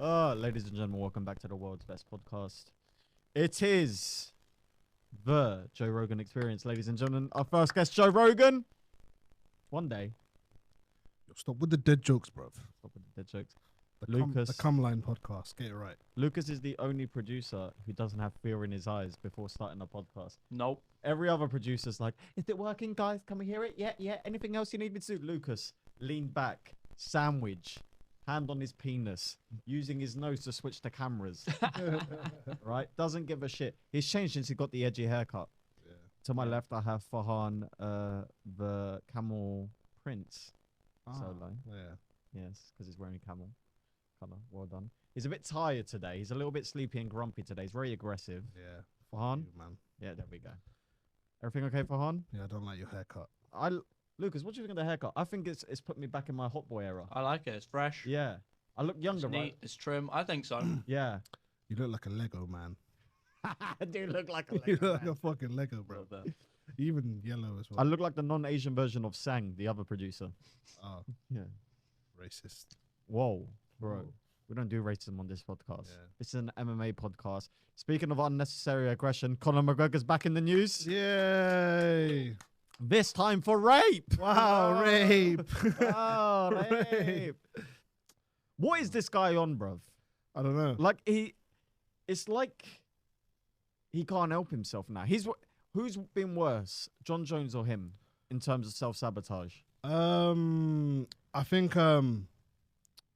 Ladies and gentlemen, welcome back to the world's best podcast. It is the Joe Rogan Experience, ladies and gentlemen. Our first guest, Joe Rogan. One day. Stop with the dead jokes, bruv. Stop with the dead jokes. The Cumline podcast. Get it right. Lucas is the only producer who doesn't have fear in his eyes before starting a podcast. Nope. Every other producer's like, is it working, guys? Can we hear it? Yeah. Anything else you need me to do? Lucas, lean back, sandwich, hand on his penis, using his nose to switch the cameras. Right? Doesn't give a shit. He's changed since he got the edgy haircut. Yeah. To my left, I have Farhan, the camel prince solo. Yeah. Yes, because he's wearing a camel color. Well done. He's a bit tired today. He's a little bit sleepy and grumpy today. He's very aggressive. Yeah. Farhan? You, man. Yeah, there we go. Everything okay, Farhan? Yeah, I don't like your haircut. Lucas, what do you think of the haircut? I think it's put me back in my hot boy era. I like it. It's fresh. Yeah. I look younger, It's neat. right? It's trim. I think so. Yeah. You look like a Lego man. I do look like a You Lego look like man. a fucking Lego, bro. Love that. Even yellow as well. I look like the non-Asian version of Sang, the other producer. Oh, Yeah. racist. Whoa, bro. Whoa. We don't do racism on this podcast. Yeah. This is an MMA podcast. Speaking of unnecessary aggression, Conor McGregor's back in the news. Yay! This time for rape. Wow, rape. Oh, rape. What is this guy on, bruv? I don't know. Like it's like he can't help himself now. Who's been worse, John Jones or him, in terms of self-sabotage? I think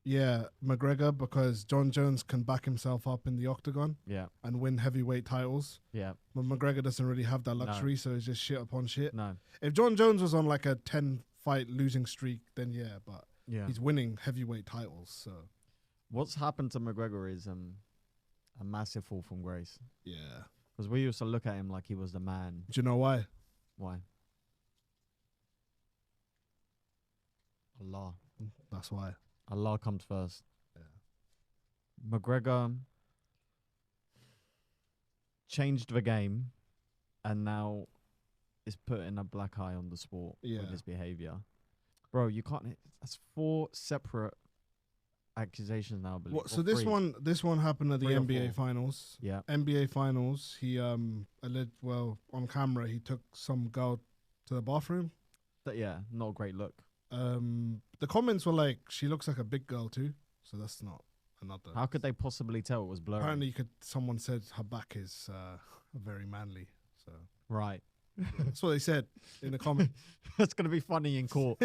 yeah, McGregor, because John Jones can back himself up in the octagon Yeah, and win heavyweight titles. yeah, But McGregor doesn't really have that luxury, so it's just shit upon shit. no, If John Jones was on like a 10-fight losing streak, then yeah, but yeah. he's winning heavyweight titles, so What's happened to McGregor is a massive fall from grace. yeah. Because we used to look at him like he was the man. Do you know why? Why? Allah. That's why. Allah comes first. Yeah. McGregor changed the game and now is putting a black eye on the sport Yeah. with his behavior. Bro, you can't. That's 4 separate accusations now, I believe. What, so or this 3. one happened at the 3 or NBA 4. finals. Yeah. NBA finals. He alleged, well, on camera he took some girl to the bathroom. Yeah, not a great look. The comments were like, she looks like a big girl too, so that's not another. How could they possibly tell it was blurry? Apparently, someone said her back is very manly. So Right. that's what they said in the comment. That's going to be funny in court.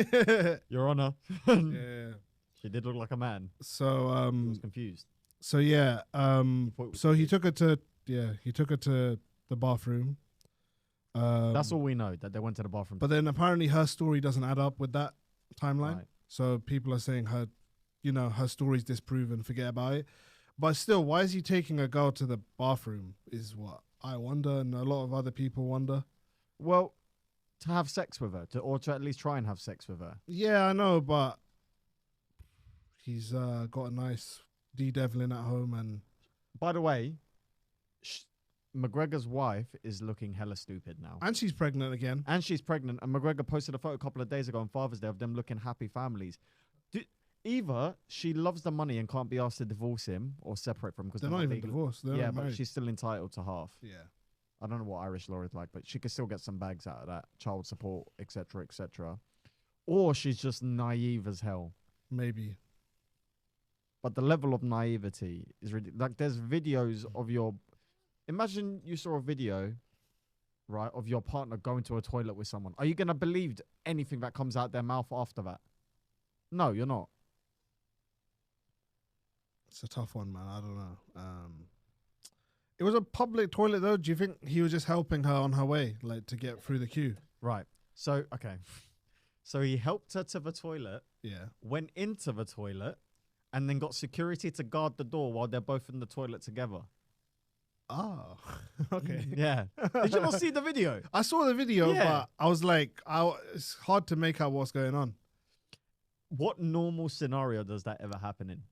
Your Honor. Yeah. She did look like a man. So I was confused. so yeah. Thought it was So he cute. took her to the bathroom. That's all we know, that they went to the bathroom. But then apparently her story doesn't add up with that timeline. Right. So people are saying her story's disproven, forget about it. But still, why is he taking a girl to the bathroom is what I wonder, and a lot of other people wonder. Well, to have sex with her, or to at least try and have sex with her. Yeah, I know, but he's got a nice D-Devlin at home, and By the way, McGregor's wife is looking hella stupid now. she's pregnant again. And she's pregnant. And McGregor posted a photo a couple of days ago on Father's Day of them looking happy families. Either she loves the money and can't be asked to divorce him or separate from him because They're not even divorced. They're Yeah, not but married. she's still entitled to half. Yeah. I don't know what Irish law is like, but she could still get some bags out of that, child support, etc., etc. Or she's just naive as hell. Maybe. But the level of naivety is really like there's videos of your. Imagine you saw a video, right, of your partner going to a toilet with someone. Are you gonna believe anything that comes out their mouth after that? No, you're not. It's a tough one, man. I don't know. It was a public toilet, though. Do you think he was just helping her on her way, like to get through the queue? Right. So okay. So he helped her to the toilet, Yeah. went into the toilet, and then got security to guard the door while they're both in the toilet together. Oh, okay. Yeah. Did you not see the video? I saw the video, Yeah. but I was like, it's hard to make out what's going on. What normal scenario does that ever happen in?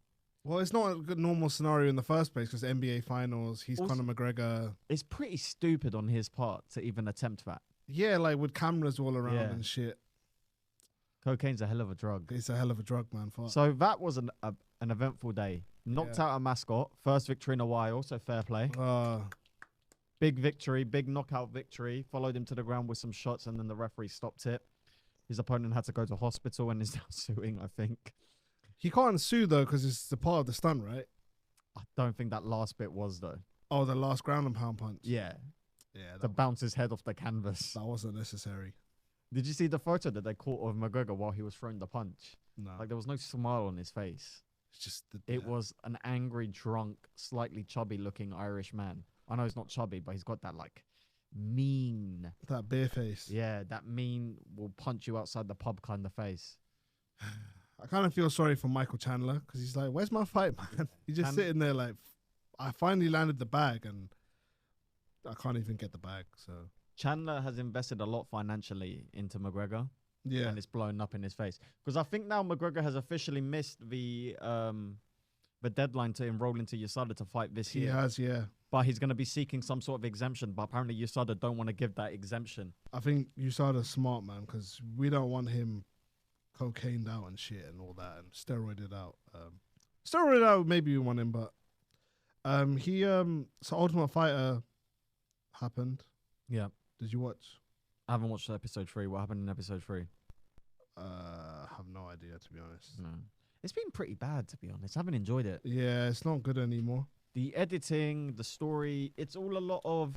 Well, it's not a good normal scenario in the first place because NBA finals, he's Also- Conor McGregor. It's pretty stupid on his part to even attempt that. Yeah, like with cameras all around Yeah. and shit. Cocaine's a hell of a drug. It's a hell of a drug, man. Fuck. So that was an eventful day Knocked Yeah. out a mascot. First victory in a while, so fair play. Big victory, big knockout victory. Followed him to the ground with some shots, and then the referee stopped it. His opponent had to go to hospital and is now suing, I think. He can't sue though because it's the part of the stunt, right? I don't think that last bit was, though. Oh, the last ground and pound punch. Yeah. Yeah, To bounce his head off the canvas. that wasn't necessary. Did you see the photo that they caught of McGregor while he was throwing the punch? No, Like, there was no smile on his face. it's just It was an angry, drunk, slightly chubby-looking Irish man. I know he's not chubby, but he's got that, like, mean... that bare face. Yeah, that mean will punch you outside the pub kind of face. I kind of feel sorry for Michael Chandler because he's like, "Where's my fight, man?" He's just sitting there like, "I finally landed the bag and I can't even get the bag." So Chandler has invested a lot financially into McGregor, yeah, and it's blown up in his face. Because I think now McGregor has officially missed the deadline to enroll into Yesilada to fight this he year. has. Yeah, But he's going to be seeking some sort of exemption. But apparently Yesilada don't want to give that exemption. I think USADA's smart, man, because we don't want him cocained out and shit and all that and steroided out. Steroided out, maybe we want him, but so Ultimate Fighter happened. Yeah. Did you watch? I haven't watched episode 3. What happened in episode 3? I have no idea, to be honest. No. It's been pretty bad, to be honest. I haven't enjoyed it. Yeah, it's not good anymore. The editing, the story, it's all a lot of...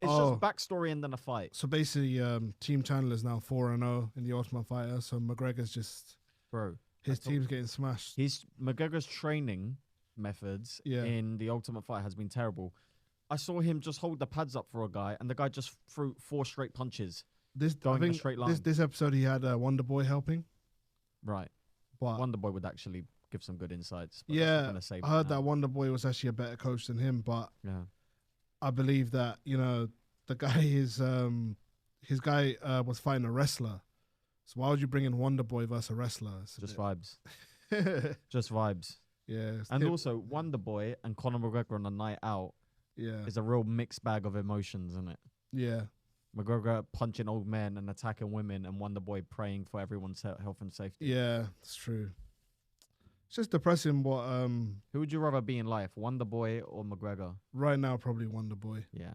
It's Oh. just backstory and then a fight. So basically, Team Chandler is now 4-0 in the Ultimate Fighter. So McGregor's just Bro. his I thought- team's getting smashed. McGregor's training methods Yeah. in the Ultimate Fight has been terrible. I saw him just hold the pads up for a guy, and the guy just threw 4 straight punches. This Going I in a think straight This, line. this episode he had Wonder Boy helping, Right. but Wonder Boy would actually give some good insights. But that's not yeah, gonna save I it heard now. that Wonder Boy was actually a better coach than him. But Yeah. I believe that the guy is his guy was fighting a wrestler. So why would you bring in Wonder Boy versus a wrestler? It's a Just bit- vibes. Just vibes. yeah, it's And tip- also, Wonder Boy and Conor McGregor on a night out yeah, is a real mixed bag of emotions, isn't it? yeah. McGregor punching old men and attacking women, and Wonder Boy praying for everyone's health and safety. Yeah, it's true. It's just depressing what Who would you rather be in life, Wonder Boy or McGregor? right now probably Wonder Boy. Yeah.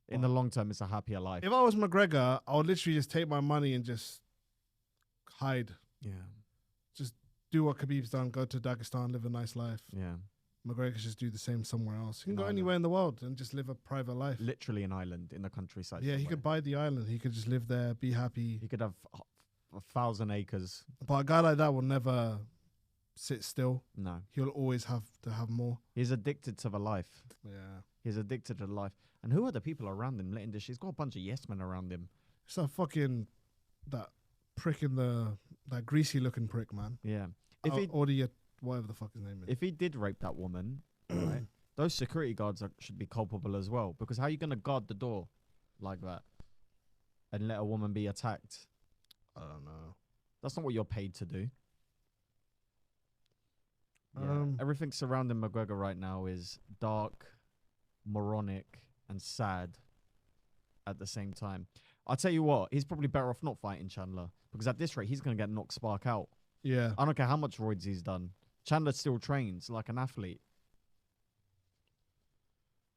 In the long term, it's a happier life. If I was McGregor, I would literally just take my money and just hide. Yeah. Do what Khabib's done, go to Dagestan, live a nice life. Yeah. McGregor could just do the same somewhere else. He can An go island. anywhere in the world and just live a private life. Literally an island in the countryside. Yeah, he somewhere. could buy the island. He could just live there, be happy. He could have 1,000 acres. But a guy like that will never sit still. No. He'll always have to have more. He's addicted to the life. Yeah. He's addicted to the life. And who are the people around him letting this? He's got a bunch of yes men around him. It's that fucking, that prick in that greasy looking prick, man. Yeah. If he Or the, whatever the fuck his name is. if he did rape that woman, right, those security guards should be culpable as well. Because how are you going to guard the door like that and let a woman be attacked? I don't know. That's not what you're paid to do. Yeah. Um, Everything surrounding McGregor right now is dark, moronic, and sad at the same time. I'll tell you what, he's probably better off not fighting Chandler. Because at this rate, he's going to get knocked spark out. Yeah. I don't care how much roids he's done. Chandler still trains like an athlete.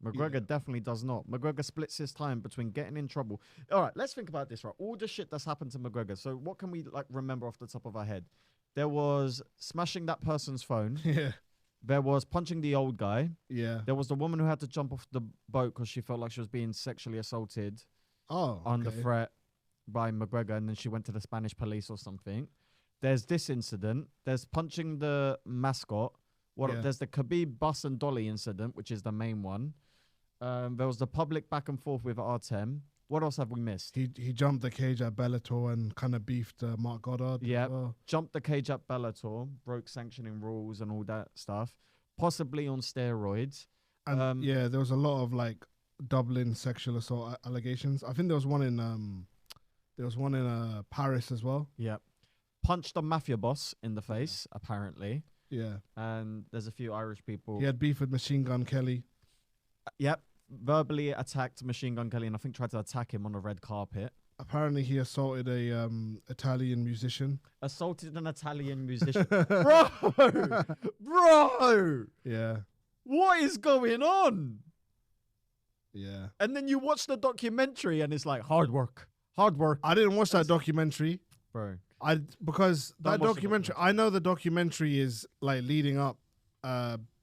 McGregor Yeah. definitely does not. McGregor splits his time between getting in trouble. All right, let's think about this, right? All the shit that's happened to McGregor. So what can we remember off the top of our head? There was smashing that person's phone. Yeah. There was punching the old guy. Yeah. There was the woman who had to jump off the boat because she felt like she was being sexually assaulted Oh. under okay. threat by McGregor, and then she went to the Spanish police or something. There's this incident. There's punching the mascot. Yeah. There's the Khabib bus and dolly incident, which is the main one. There was the public back and forth with Artem. What else have we missed? He jumped the cage at Bellator and kind of beefed Mark Goddard. Yeah. as well. Jumped the cage at Bellator, broke sanctioning rules and all that stuff. Possibly on steroids. And yeah, there was a lot of like Dublin sexual assault allegations. I think there was one in Paris as well. Yeah. Punched a mafia boss in the face, apparently. Yeah. And there's a few Irish people. He had beef with Machine Gun Kelly. Yep. Verbally attacked Machine Gun Kelly and I think tried to attack him on a red carpet. Apparently, he assaulted a Italian musician. Assaulted an Italian musician. Bro! Bro! Yeah, What is going on? yeah. And then you watch the documentary and it's like, hard work. Hard work. I didn't watch that documentary. Bro. Because Don't that watch the documentary, I know the documentary is like leading up,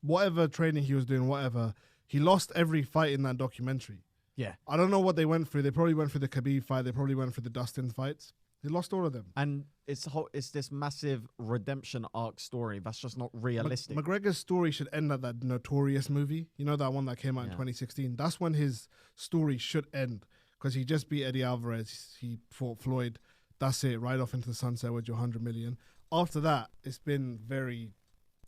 whatever training he was doing, whatever. He lost every fight in that documentary. Yeah. I don't know what they went through. They probably went through the Khabib fight. They probably went through the Dustin fights. He lost all of them. And it's this massive redemption arc story that's just not realistic. McGregor's story should end at that Notorious movie. You know, that one that came out in 2016? That's when his story should end, because he just beat Eddie Alvarez. He fought Floyd. That's it. Right off into the sunset with your 100 million. After that, it's been very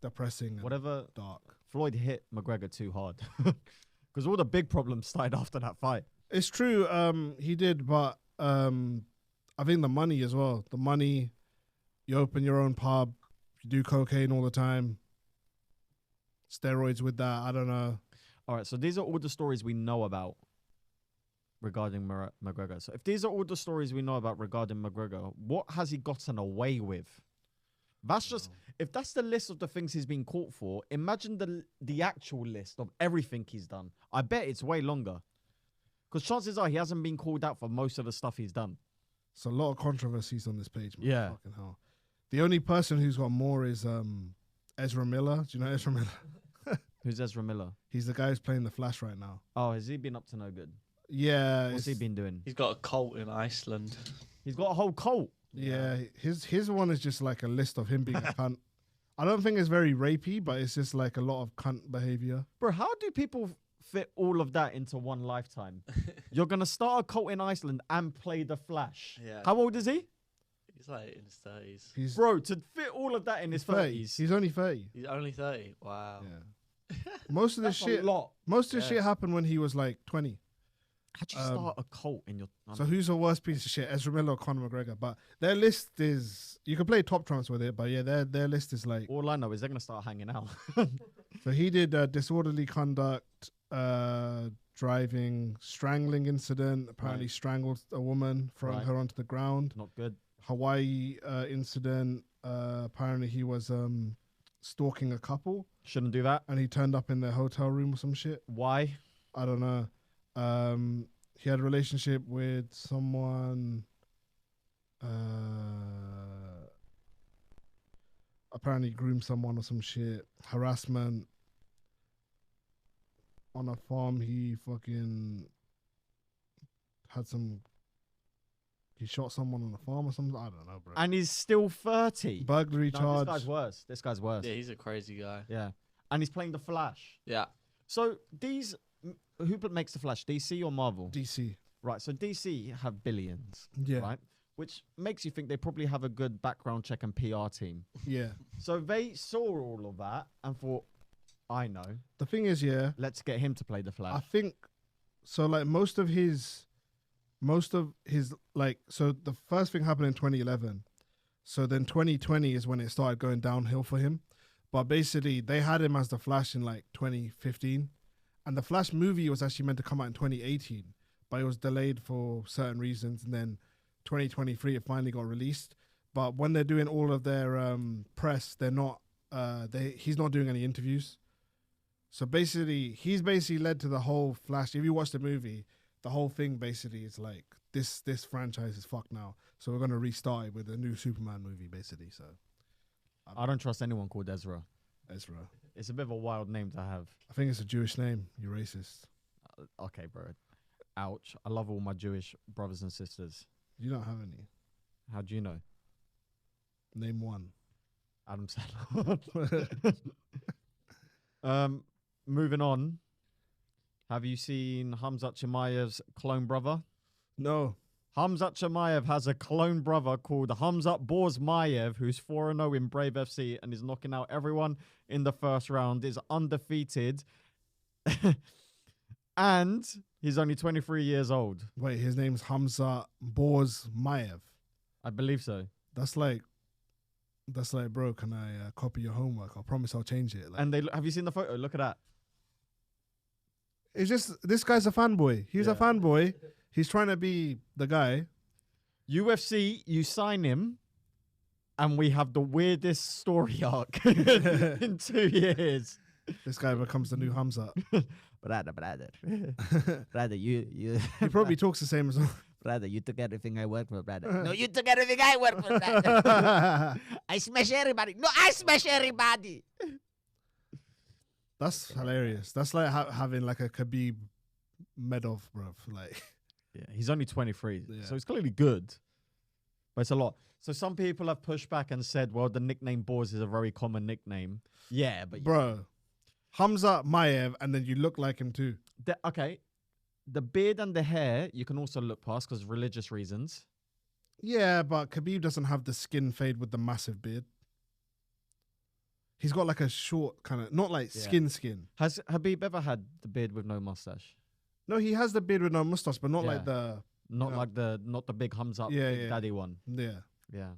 depressing and dark. Floyd hit McGregor too hard. Because all the big problems started after that fight. It's true, he did, but I think the money as well. The money, you open your own pub, you do cocaine all the time, steroids with that, I don't know. All right, so these are all the stories we know about regarding McGregor. So if these are all the stories we know about regarding McGregor, what has he gotten away with? That's just, if that's the list of the things he's been caught for, imagine the actual list of everything he's done. I bet it's way longer. Because chances are he hasn't been called out for most of the stuff he's done. It's a lot of controversies on this page, man. Yeah. Fucking hell. The only person who's got more is Ezra Miller. Do you know Ezra Miller? Who's Ezra Miller? He's the guy who's playing The Flash right now. Oh, has he been up to no good? Yeah. What's he been doing? He's got a cult in Iceland. He's got a whole cult. Yeah, his one is just like a list of him being a cunt. I don't think it's very rapey, but it's just like a lot of cunt behavior. Bro, how do people fit all of that into one lifetime? You're going to start a cult in Iceland and play The Flash. Yeah. How old is he? He's like in his 30s. Bro, to fit all of that in his 30s. He's only 30. He's only 30. Wow. Yeah. Most of this shit. Most of this shit happened when he was like 20. How'd you start a cult in your... So who's the worst piece of shit? Ezra Miller or Conor McGregor? But their list is... You can play top trumps with it, but yeah, their list is like... All I know is they're going to start hanging out. So he did disorderly conduct, driving, strangling incident, apparently strangled a woman, throwing her onto the ground. Not good. Hawaii incident, apparently he was stalking a couple. Shouldn't do that. And he turned up in their hotel room or some shit. Why? I don't know. He had a relationship with someone. Apparently groomed someone or some shit. Harassment. On a farm, he fucking had some... He shot someone on a farm or something. I don't know, bro. And he's still 30. Burglary charge. This guy's worse. This guy's worse. Yeah, he's a crazy guy. Yeah. And he's playing The Flash. Yeah. So these... Who makes The Flash? DC or Marvel? DC. Right, so DC have billions. Yeah. Right? Which makes you think they probably have a good background check and PR team. Yeah. So they saw all of that and thought, I know. The thing is, yeah. Let's get him to play The Flash. I think... So, like, most of his... Like, so the first thing happened in 2011. So then 2020 is when it started going downhill for him. But basically, they had him as The Flash in, like, 2015. And the Flash movie was actually meant to come out in 2018, but it was delayed for certain reasons. And then 2023, it finally got released. But when they're doing all of their press, they're not. He's not doing any interviews. So basically, he's basically led to the whole Flash. If you watch the movie, the whole thing basically is like this franchise is fucked now. So we're gonna restart it with a new Superman movie, basically. So I don't trust anyone called Ezra. Ezra. It's a bit of a wild name to have. I think it's a Jewish name. You're racist. Okay, bro. Ouch. I love all my Jewish brothers and sisters. You don't have any. How do you know? Name one. Adam Sandler. Moving on. Have you seen Khamzat Chimaev's clone brother? No. Khamzat Chimaev has a clone brother called Khamzat Borzmayev, who's 4-0 in Brave FC and is knocking out everyone in the first round, is undefeated, and he's only 23 years old. Wait, his name's Khamzat Borzmayev. I believe so. That's like, bro, can I copy your homework? I promise I'll change it. Like, And have you seen the photo? Look at that. it's just, this guy's a fanboy. He's a fanboy. He's trying to be the guy. UFC, you sign him, and we have the weirdest story arc in 2 years. This guy becomes the new Khamzat. Brother, you. He probably talks the same as well. Brother, you took everything I worked for, brother. No, you took everything I worked for, brother. I smash everybody. No, I smash everybody. That's hilarious. That's like having like a Khabib Medov, bruv. Like, yeah, he's only 23, Yeah. so he's clearly good. But it's a lot. So some people have pushed back and said, well, the nickname Boars is a very common nickname. Yeah, but... bro, Khamzat Chimaev, and then you look like him too. Okay. The beard and the hair, you can also look past because religious reasons. Yeah, but Khabib doesn't have the skin fade with the massive beard. He's got like a short kind of, not like skin. Has Habib ever had the beard with no mustache? No, he has the beard with no mustache, but not Yeah. like the... Not the big Khamzat Big Daddy one. Yeah. Yeah.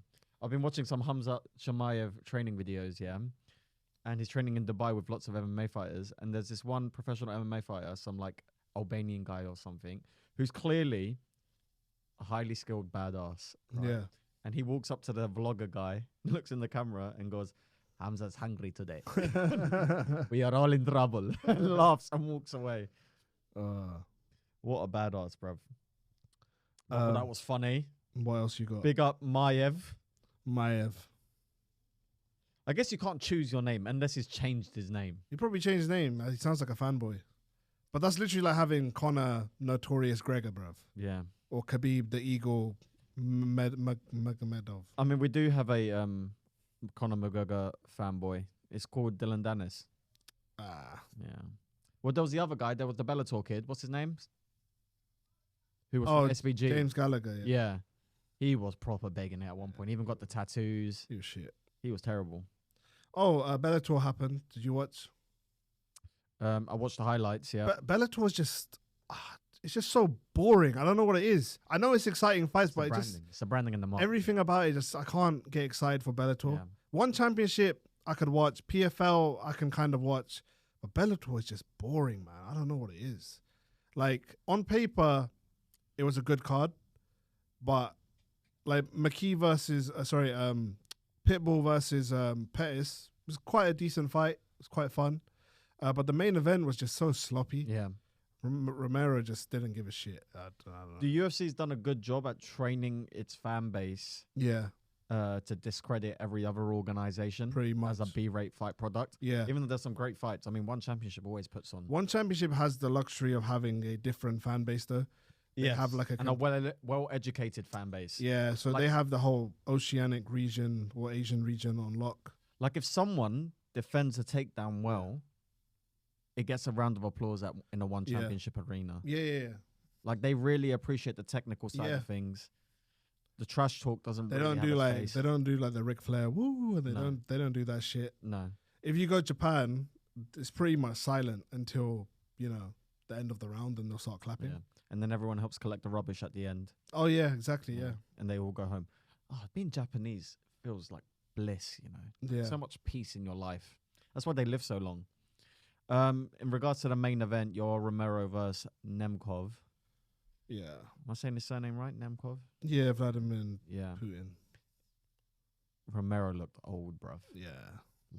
I've been watching some Khamzat Chimaev training videos, yeah. And he's training in Dubai with lots of MMA fighters. And there's this one professional MMA fighter, some like Albanian guy or something, who's clearly a highly skilled badass. Right? Yeah. And he walks up to the vlogger guy, looks in the camera and goes, Hamza's hungry today. We are all in trouble. And laughs and walks away. What a badass, bruv. That was funny. What else you got? Big up Maiev. I guess you can't choose your name unless he's changed his name. He probably changed his name. He sounds like a fanboy. But that's literally like having Conor Notorious Gregor, bruv. Yeah. Or Khabib the Eagle Magomedov. I mean, we do have a Conor McGregor fanboy. It's called Dylan Dennis. Yeah. Well, there was the other guy. There was the Bellator kid. What's his name? Who was from SBG. James Gallagher. Yeah. He was proper begging it at one point. He even got the tattoos. He was shit. He was terrible. Bellator happened. Did you watch? I watched the highlights, yeah. Bellator is just... it's just so boring. I don't know what it is. I know it's exciting fights, but it's the branding in the market. Everything about it, I can't get excited for Bellator. Yeah. One championship I could watch. PFL I can kind of watch. But Bellator is just boring, man. I don't know what it is. Like, on paper, it was a good card. But, like, McKee versus... Pitbull versus Pettis was quite a decent fight. It was quite fun. But the main event was just so sloppy. Yeah. Romero just didn't give a shit. I don't know. The UFC's done a good job at training its fan base. Yeah. To discredit every other organization. Pretty much. As a B-rate fight product. Yeah. Even though there's some great fights. I mean, one championship always puts on. One championship has the luxury of having a different fan base, though. They have like a well-educated fan base. Yeah, so like, they have the whole oceanic region or Asian region on lock. Like if someone defends a takedown well, it gets a round of applause in a one championship arena. Yeah. Like they really appreciate the technical side of things. The trash talk doesn't. They don't do like the Ric Flair woo. They don't do that shit. No. If you go to Japan, it's pretty much silent until the end of the round, and they'll start clapping. Yeah. And then everyone helps collect the rubbish at the end. Oh, yeah, exactly, yeah. And they all go home. Oh, being Japanese feels like bliss, Yeah. So much peace in your life. That's why they live so long. In regards to the main event, your Romero versus Nemkov. Yeah. Am I saying his surname right? Nemkov? Yeah, Vladimir Putin. Romero looked old, bruv. Yeah.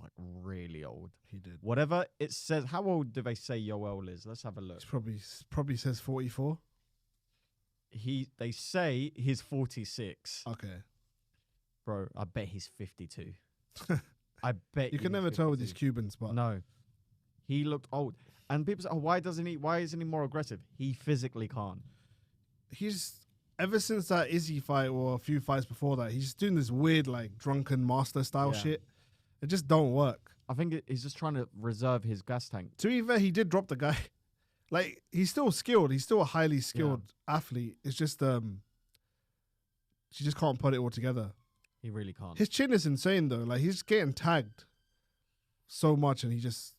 Like really old. He did. Whatever it says. How old do they say Yoel is? Let's have a look. It's probably says 44. They say he's 46. Okay. Bro, I bet he's 52. I bet you can never tell with these Cubans, but no. He looked old. And people say, why isn't he more aggressive? He physically can't. He's ever since that Izzy fight or a few fights before that, he's doing this weird like drunken master style shit. It just don't work. I think he's just trying to reserve his gas tank. To be fair, he did drop the guy. Like, he's still skilled. He's still a highly skilled athlete. It's just, she just can't put it all together. He really can't. His chin is insane, though. Like, he's getting tagged so much, and he just...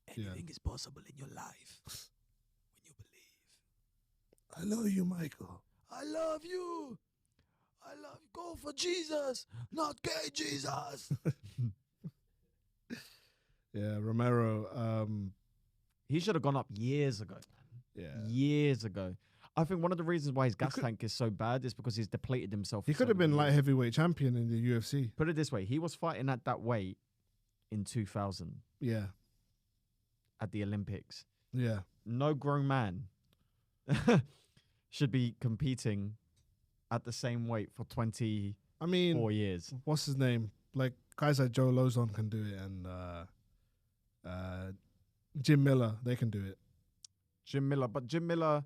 Anything is possible in your life when you believe. I love you, Michael. I love you. Go for Jesus, not gay Jesus. Yeah, Romero. He should have gone up years ago. Yeah. Years ago. I think one of the reasons why his gas tank is so bad is because he's depleted himself. He for could so have been many light years. heavyweight champion in the UFC. Put it this way: he was fighting at that weight in 2000 Yeah, at the Olympics. yeah. No grown man should be competing at the same weight for 24 I mean, years. what's his name? Like guys like Joe Lozon can do it, and Jim Miller, they can do it. Jim Miller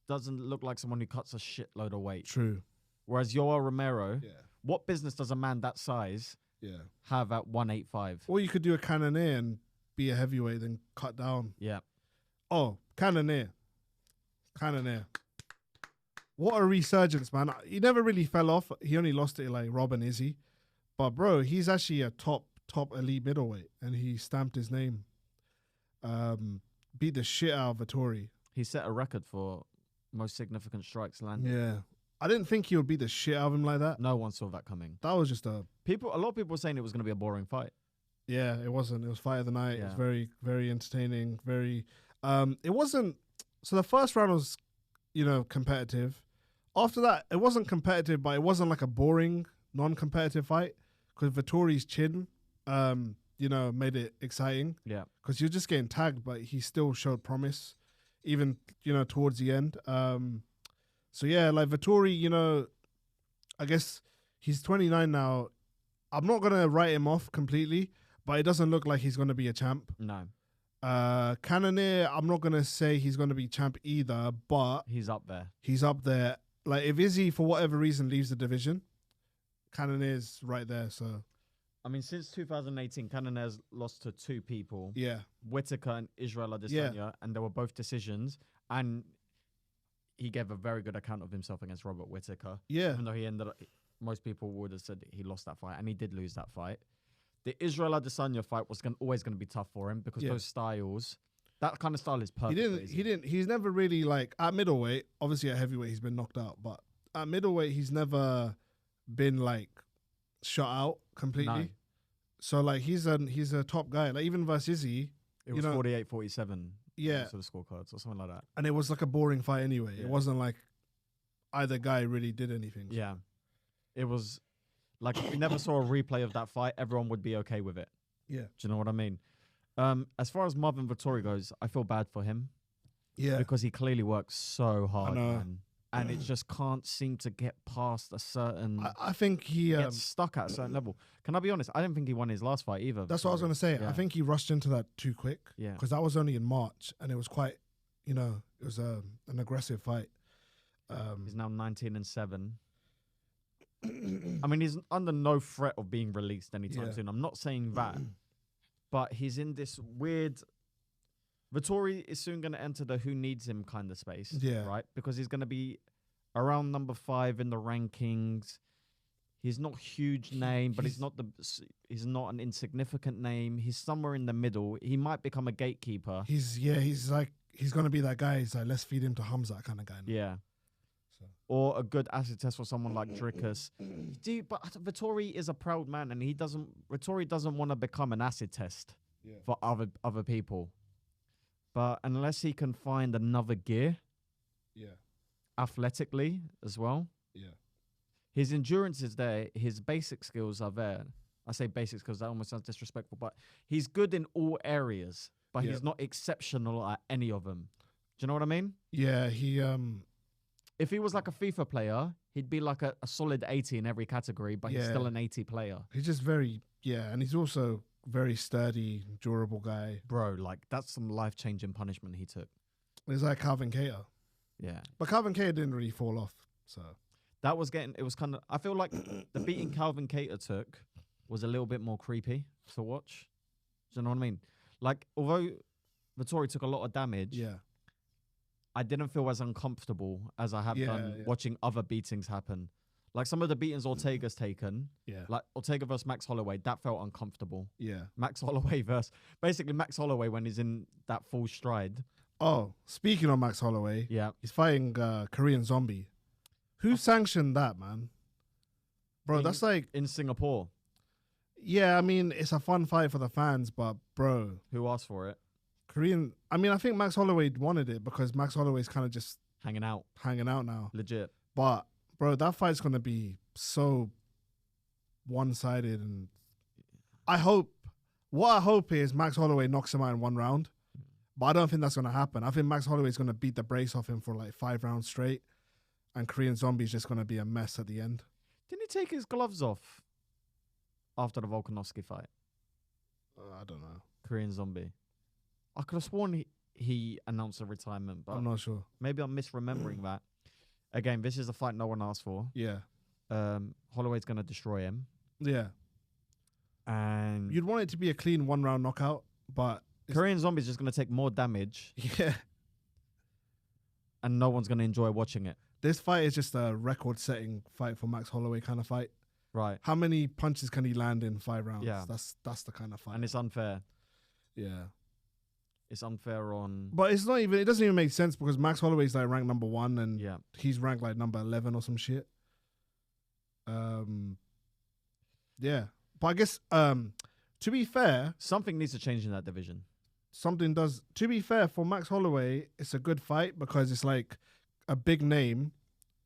doesn't look like someone who cuts a shitload of weight. True. Whereas Yoel Romero, Yeah, what business does a man that size yeah. have at 185? Or you could do a Cannonier and be a heavyweight, then cut down. Yeah. Oh, Cannonier. What a resurgence, man. He never really fell off. He only lost it to like Rob and Izzy. But bro, he's actually a top elite middleweight, and he stamped his name. Beat the shit out of Vettori. He set a record for most significant strikes landed. Yeah. I didn't think he would beat the shit out of him like that. No one saw that coming. That was just a lot of people were saying it was going to be a boring fight. yeah, it wasn't. It was fight of the night. It was Yeah. very, very entertaining. Very it wasn't so the first round was, competitive. After that, it wasn't competitive, but it wasn't like a boring, non-competitive fight. Because Vettori's chin made it exciting. Yeah. Because you're just getting tagged, but he still showed promise, even towards the end. So yeah, like Vettori, I guess he's 29 now. I'm not gonna write him off completely, but it doesn't look like he's gonna be a champ. No. Cannonier, I'm not gonna say he's gonna be champ either, but He's up there. he's up there. Like if Izzy for whatever reason leaves the division, Cannonier's right there. So I mean, since 2018, Cannonier's lost to two people, yeah, Whitaker and Israel Adesanya, and they were both decisions. And he gave a very good account of himself against Robert Whitaker. yeah, Even though he ended up, most people would have said he lost that fight, and he did lose that fight. The Israel Adesanya fight was always going to be tough for him because Yeah. those styles, that kind of style is perfect. He's never really like at middleweight. Obviously at heavyweight he's been knocked out, but at middleweight he's never been like shot out completely. No. So like he's a top guy. Like even versus Izzy, It was 48-47. Yeah. So the scorecards or something like that. and it was like a boring fight anyway. Yeah. It wasn't like either guy really did anything. Yeah. It was like if we never saw a replay of that fight, everyone would be okay with it. Yeah. Do you know what I mean? As far as Marvin Vettori goes, I feel bad for him Yeah. because he clearly works so hard, know. man. And it just can't seem to get past a certain... I think he gets stuck at a certain level. Can I be honest? I didn't think he won his last fight either. that's what I was Vettori. gonna say. Yeah. I think he rushed into that too quick. Yeah. Because that was only in March and it was quite it was an aggressive fight. He's now 19-7. I mean, he's under no threat of being released anytime Yeah. soon. I'm not saying that, but he's in this weird. Vettori is soon going to enter the who needs him kind of space, Yeah. right? Because he's going to be around number 5 in the rankings. He's not a huge name, but he's not an insignificant name. He's somewhere in the middle. He might become a gatekeeper. He's gonna be that guy. He's like, let's feed him to Khamzat kind of guy. Now. Yeah. So. Or a good acid test for someone like Dricus. But Vettori is a proud man, and Vettori doesn't want to become an acid test for other people. But unless he can find another gear, athletically as well, his endurance is there. His basic skills are there. I say basic skills, that almost sounds disrespectful, but he's good in all areas, but he's not exceptional at any of them. Do you know what I mean? Yeah, If he was like a FIFA player, he'd be like a solid 80 in every category, but he's still an 80 player. he's just very and he's also very sturdy, durable guy. Bro, like that's some life-changing punishment he took. He's like Calvin Cater, Yeah. but Calvin Cater didn't really fall off. So It was kind of, I feel like the beating Calvin Cater took was a little bit more creepy to watch. Do you know what I mean? Like, although Vettori took a lot of damage, I didn't feel as uncomfortable as I have done watching other beatings happen. Like some of the beatings Ortega's taken, like Ortega versus Max Holloway, that felt uncomfortable. Max Holloway Max Holloway when he's in that full stride. Oh, speaking of Max Holloway, he's fighting Korean Zombie. Who sanctioned that, man? Bro, that's like in Singapore. Yeah, I mean, it's a fun fight for the fans, but bro, who asked for it? I think Max Holloway wanted it because Max Holloway's kind of just hanging out, now. legit. But bro, that fight's gonna be so one-sided, and what I hope is Max Holloway knocks him out in one round. But I don't think that's gonna happen. I think Max Holloway's gonna beat the brace off him for like 5 rounds straight, and Korean Zombie's just gonna be a mess at the end. Didn't he take his gloves off after the Volkanovski fight? I don't know. Korean Zombie. I could have sworn he announced a retirement, but I'm not sure. maybe I'm misremembering that. Again, this is a fight no one asked for. Yeah. Holloway's gonna destroy him, Yeah. and You'd want it to be a clean 1-round knockout, but Korean Zombie's just gonna take more damage, yeah. and no one's gonna enjoy watching it. This fight is just a record-setting fight for Max Holloway kind of fight. Right. How many punches can he land in 5 rounds? Yeah. That's the kind of fight. And it's unfair. Yeah. It's unfair on. But it doesn't even make sense because Max Holloway's like ranked number 1 and Yeah. he's ranked like number 11 or some shit. Yeah. But I guess, to be fair, Something needs to change in that division. something does. To be fair, for Max Holloway, it's a good fight because it's like a big name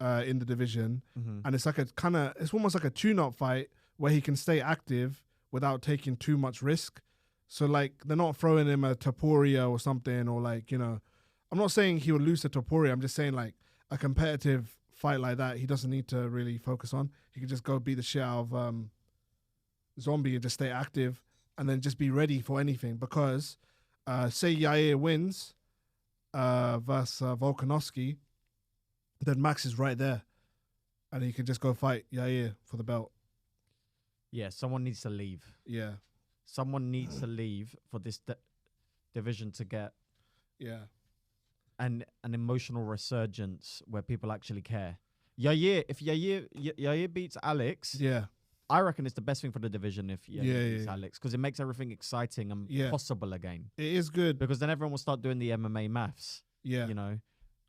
in the division, and it's like it's almost like a tune-up fight where he can stay active without taking too much risk. So like they're not throwing him a Topuria or something, or like, you know, I'm not saying he would lose to Topuria. I'm just saying like a competitive fight like that, he doesn't need to really focus on. He can just go beat the shit out of Zombie and just stay active, and then just be ready for anything. Because say Yair wins versus Volkanovski, then Max is right there, and he can just go fight Yair for the belt. Yeah, someone needs to leave. Yeah, Someone needs to leave for this division to get yeah, an emotional resurgence where people actually care. If Yair beats Alex, yeah, I reckon it's the best thing for the division if Yair beats yeah. Alex, because it makes everything exciting and possible again. it is good. Because then everyone will start doing the MMA maths. Yeah, You know,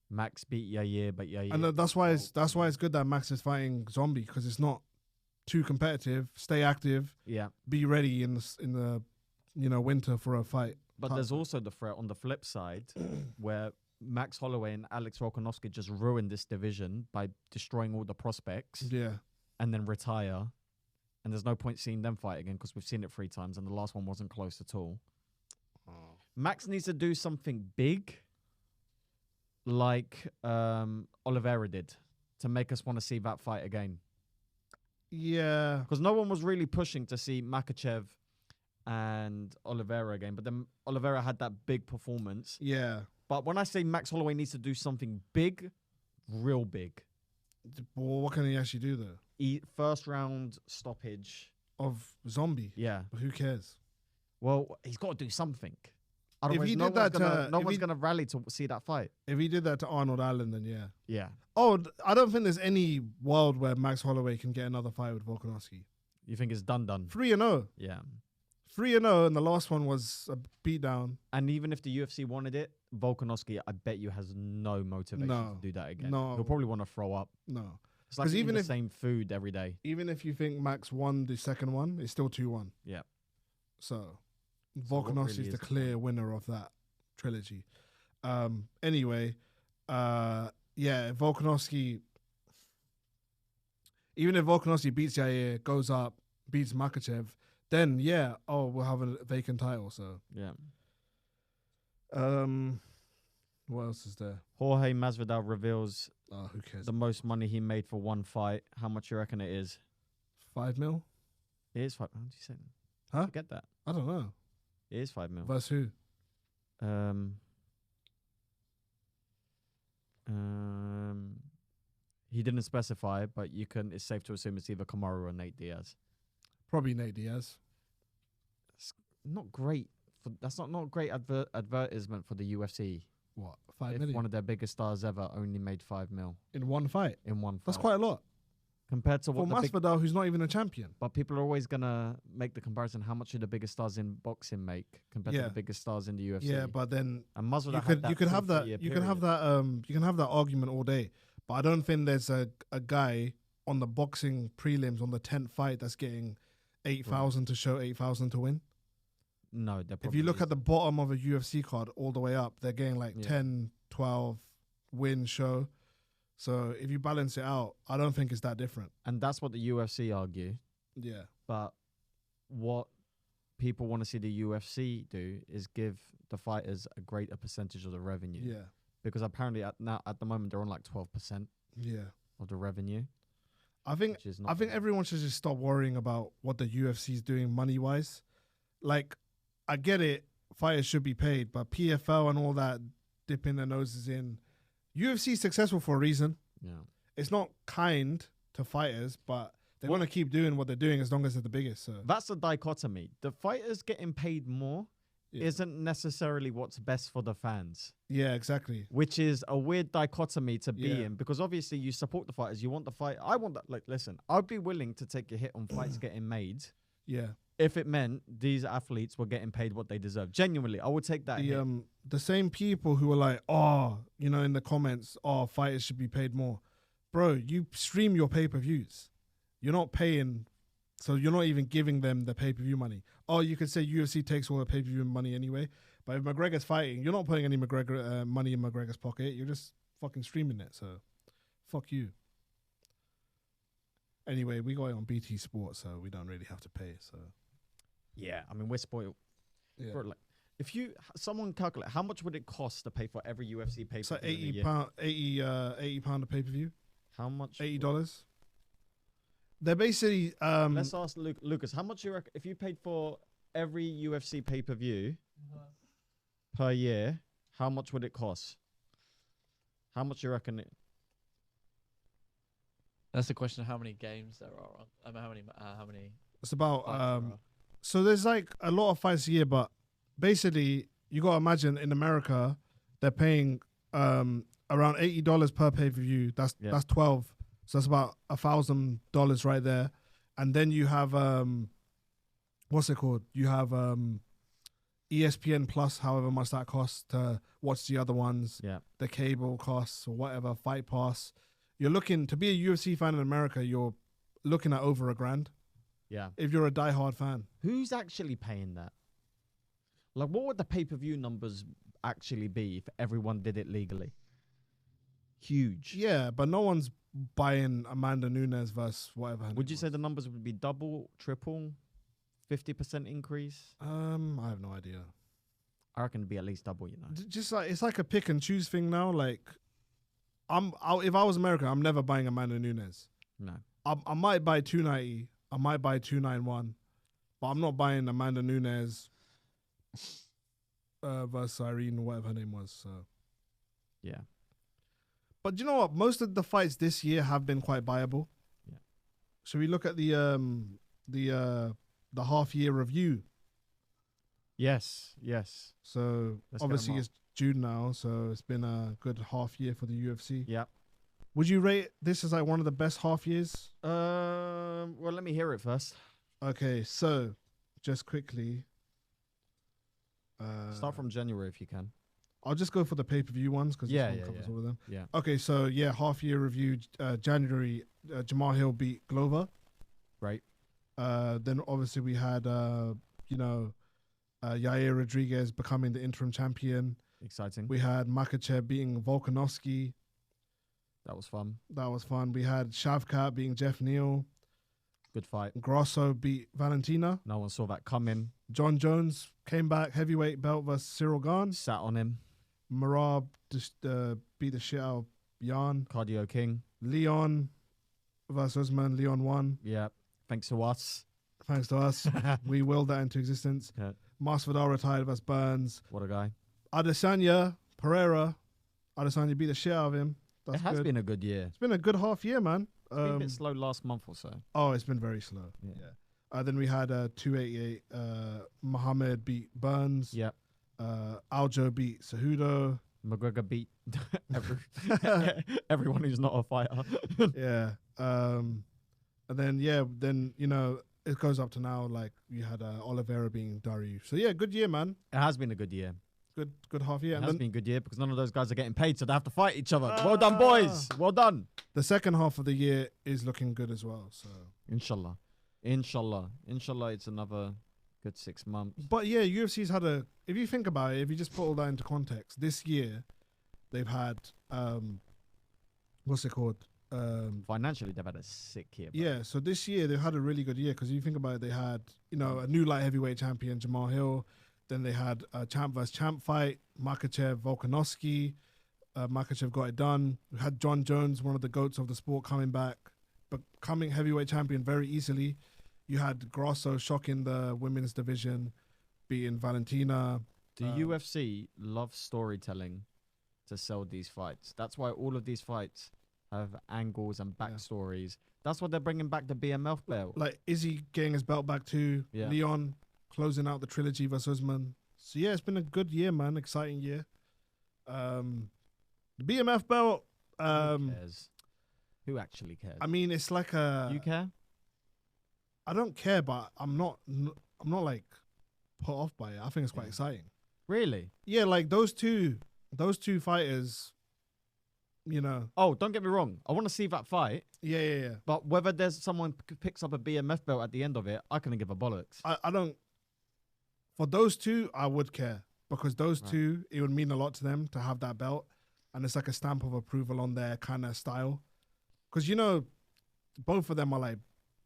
Max beat Yair, but Yair. and that's why it's good that Max is fighting Zombie, because it's not too competitive. Stay active. Yeah. Be ready in the winter for a fight. But there's also the threat on the flip side where Max Holloway and Alex Volkanovski just ruined this division by destroying all the prospects Yeah, and then retire. And there's no point seeing them fight again because we've seen it 3 times and the last one wasn't close at all. Max needs to do something big like Oliveira did to make us want to see that fight again. yeah, Because no one was really pushing to see Makachev and Oliveira again. But then Oliveira had that big performance. yeah. But when I say Max Holloway needs to do something big, real big, Well, what can he actually do though? First round stoppage. Of Zombie? Yeah. But who cares? Well, he's got to do something. If Otherwise, he no did one's that gonna, to- no if one's he- going to rally to see that fight. If he did that to Arnold Allen, then yeah. Yeah. Oh, I don't think there's any world where Max Holloway can get another fight with Volkanovski. You think it's done? 3-0. Yeah. 3-0, and the last one was a beatdown. And even if the UFC wanted it, Volkanovski, I bet you, has no motivation No. to do that again. No. He'll probably want to throw up. No. It's like 'Cause eating even the if- same food every day. Even if you think Max won the second one, it's still 2-1. Yeah. So, what Volkanovski's really the is the clear winner of that trilogy. Anyway, yeah, Volkanovski, even if Volkanovski beats Yair, goes up, beats Makachev, then yeah, we'll have a vacant title. So, Yeah. what else is there? Jorge Masvidal reveals Who cares? the most money he made for one fight. How much you reckon it is? 5 mil? It is 5. How did you say that? Huh? I get that. I don't know. It is 5 mil. Versus who? He didn't specify, but it's safe to assume it's either Kamaru or Nate Diaz. Probably Nate Diaz. Not great. That's not great advertisement for the UFC. What? 5 If million? one of their biggest stars ever only made 5 mil In one fight? in one fight. That's quite a lot. Compared to For what the big, Masvidal, who's not even a champion. but people are always gonna make the comparison. How much do the biggest stars in boxing make compared to Yeah. the biggest stars in the UFC? Yeah, but then and Masvidal you had could that you could have 2-3 that year you can have period. that you can have that argument all day, but I don't think there's a guy on the boxing prelims on the 10th fight that's getting 8,000 to show 8,000 to win. No, they're If you look at the bottom of a UFC card all the way up, they're getting like Yeah. 10, 12, win show. So if you balance it out, I don't think it's that different. And that's what the UFC argue. Yeah. But what people want to see the UFC do is give the fighters a greater percentage of the revenue. Yeah. Because apparently at the moment they're on like 12% Yeah. of the revenue. I think Which is not bad. everyone should just stop worrying about what the UFC is doing money wise. Like, I get it, fighters should be paid, but PFL and all that dipping their noses in. UFC is successful for a reason. Yeah. It's not kind to fighters, but they want to keep doing what they're doing as long as they're the biggest. So That's a dichotomy. The fighters getting paid more Yeah. isn't necessarily what's best for the fans, yeah, exactly. which is a weird dichotomy to be Yeah. in, because obviously you support the fighters. You want the fight. I want that. Like, listen, I'd be willing to take a hit on fights getting made Yeah. if it meant these athletes were getting paid what they deserve. Genuinely, I would take that hit. The same people who were like, oh, you know, in the comments, oh, fighters should be paid more. Bro, you stream your pay-per-views. You're not paying, so you're not even giving them the pay-per-view money. Oh, you could say UFC takes all the pay-per-view money anyway, but if McGregor's fighting, you're not putting any McGregor money in McGregor's pocket. You're just fucking streaming it, so fuck you. Anyway, we got it on BT Sports, so we don't really have to pay, so. Yeah, I mean, we're spoiled. Yeah. Bro, like, if someone calculate how much would it cost to pay for every UFC pay-per-view? It's like in a year? £80 a pay-per-view, How much? $80. They're basically Let's ask Lucas. How much you reckon if you paid for every UFC pay-per-view per year? How much would it cost? How much you reckon? That's the question of how many games there are on. How many? it's about fights there are. so there's like a lot of fights a year, but basically you gotta imagine in America they're paying around $80 per pay-per-view. That's 12. So that's about $1,000 right there. And then you have what's it called? You have ESPN Plus, however much that costs to watch the other ones. Yeah. The cable costs or whatever, Fight Pass. You're looking to be a UFC fan in America, you're looking at over $1,000 Yeah. if you're a diehard fan. Who's actually paying that? Like, what would the pay-per-view numbers actually be if everyone did it legally? Huge. Yeah, but no one's buying Amanda Nunes versus whatever. her Would name you say was. the numbers would be double, triple, 50% increase? I have no idea. I reckon it'd be at least double, you know. Just like it's like a pick and choose thing now. Like, if I was American, I'm never buying Amanda Nunes. No. I might buy 290. I might buy 291, but I'm not buying Amanda Nunes versus Irene, whatever her name was. So, Yeah. but you know what? Most of the fights this year have been quite viable. Yeah. Should we look at the half year review? Yes. Yes. So Let's get 'em obviously up. it's June now, so it's been a good half year for the UFC. Yeah. Would you rate this as like one of the best half years? Well, let me hear it first. Okay, so just quickly. Start from January if you can. I'll just go for the pay-per-view ones because Yeah, this one yeah, covers yeah. all of them. Yeah. Okay, so yeah, half year review. January, Jamal Hill beat Glover. Right. Then obviously we had Yair Rodriguez becoming the interim champion. Exciting. We had Makachev beating Volkanovski. That was fun. That was fun. We had Shavkat beating Jeff Neal. Good fight. Grosso beat Valentina. No one saw that coming. John Jones came back heavyweight belt versus Cyril Gane. Sat on him. Marab just beat the shit out of Jan. Cardio King. Leon versus Usman. Leon won. Yeah. Thanks to us. Thanks to us. We willed that into existence. Yeah. Masvidal retired versus Burns. What a guy. Adesanya Pereira. Adesanya beat the shit out of him. That's It has good. been a good year. It's been a good half year, man. It's been a bit slow last month or so. Oh, it's been very slow. Yeah. Then we had 288. Muhammad beat Burns. Yeah. Aljo beat Cejudo. McGregor beat everyone who's not a fighter. Yeah. And then it goes up to now. Like you had Oliveira being Dario. So yeah, good year, man. It has been a good year. Good half year. It And has then been a good year because none of those guys are getting paid, so they have to fight each other. Well done, boys. Well done. the second half of the year is looking good as well. So, Inshallah, it's another good 6 months. but yeah, UFC's had if you think about it, if you just put all that into context, this year, They've had what's it called? Financially, they've had a sick year. Bro. Yeah, so this year they've had a really good year because you think about it, they had a new light heavyweight champion Jamal Hill, then they had a champ versus champ fight, Makachev Volkanovski. Makachev got it done. We had John Jones, one of the goats of the sport, coming back, becoming heavyweight champion very easily. You had Grosso shocking the women's division, beating Valentina. The UFC loves storytelling to sell these fights. That's why all of these fights have angles and backstories. That's why they're bringing back the BMF belt. Like Izzy getting his belt back too. Yeah. Leon closing out the trilogy versus Usman. So yeah, it's been a good year, man. Exciting year. The BMF belt. Who cares? Who actually cares? I mean, it's like a. You care? I don't care, but I'm not like put off by it. I think it's quite exciting. Really? Yeah, like those two fighters. Oh, don't get me wrong. I want to see that fight. Yeah. But whether there's someone picks up a BMF belt at the end of it, I couldn't give a bollocks. I don't. For those two, I would care because those two, it would mean a lot to them to have that belt, and it's like a stamp of approval on their kind of style. Because both of them are like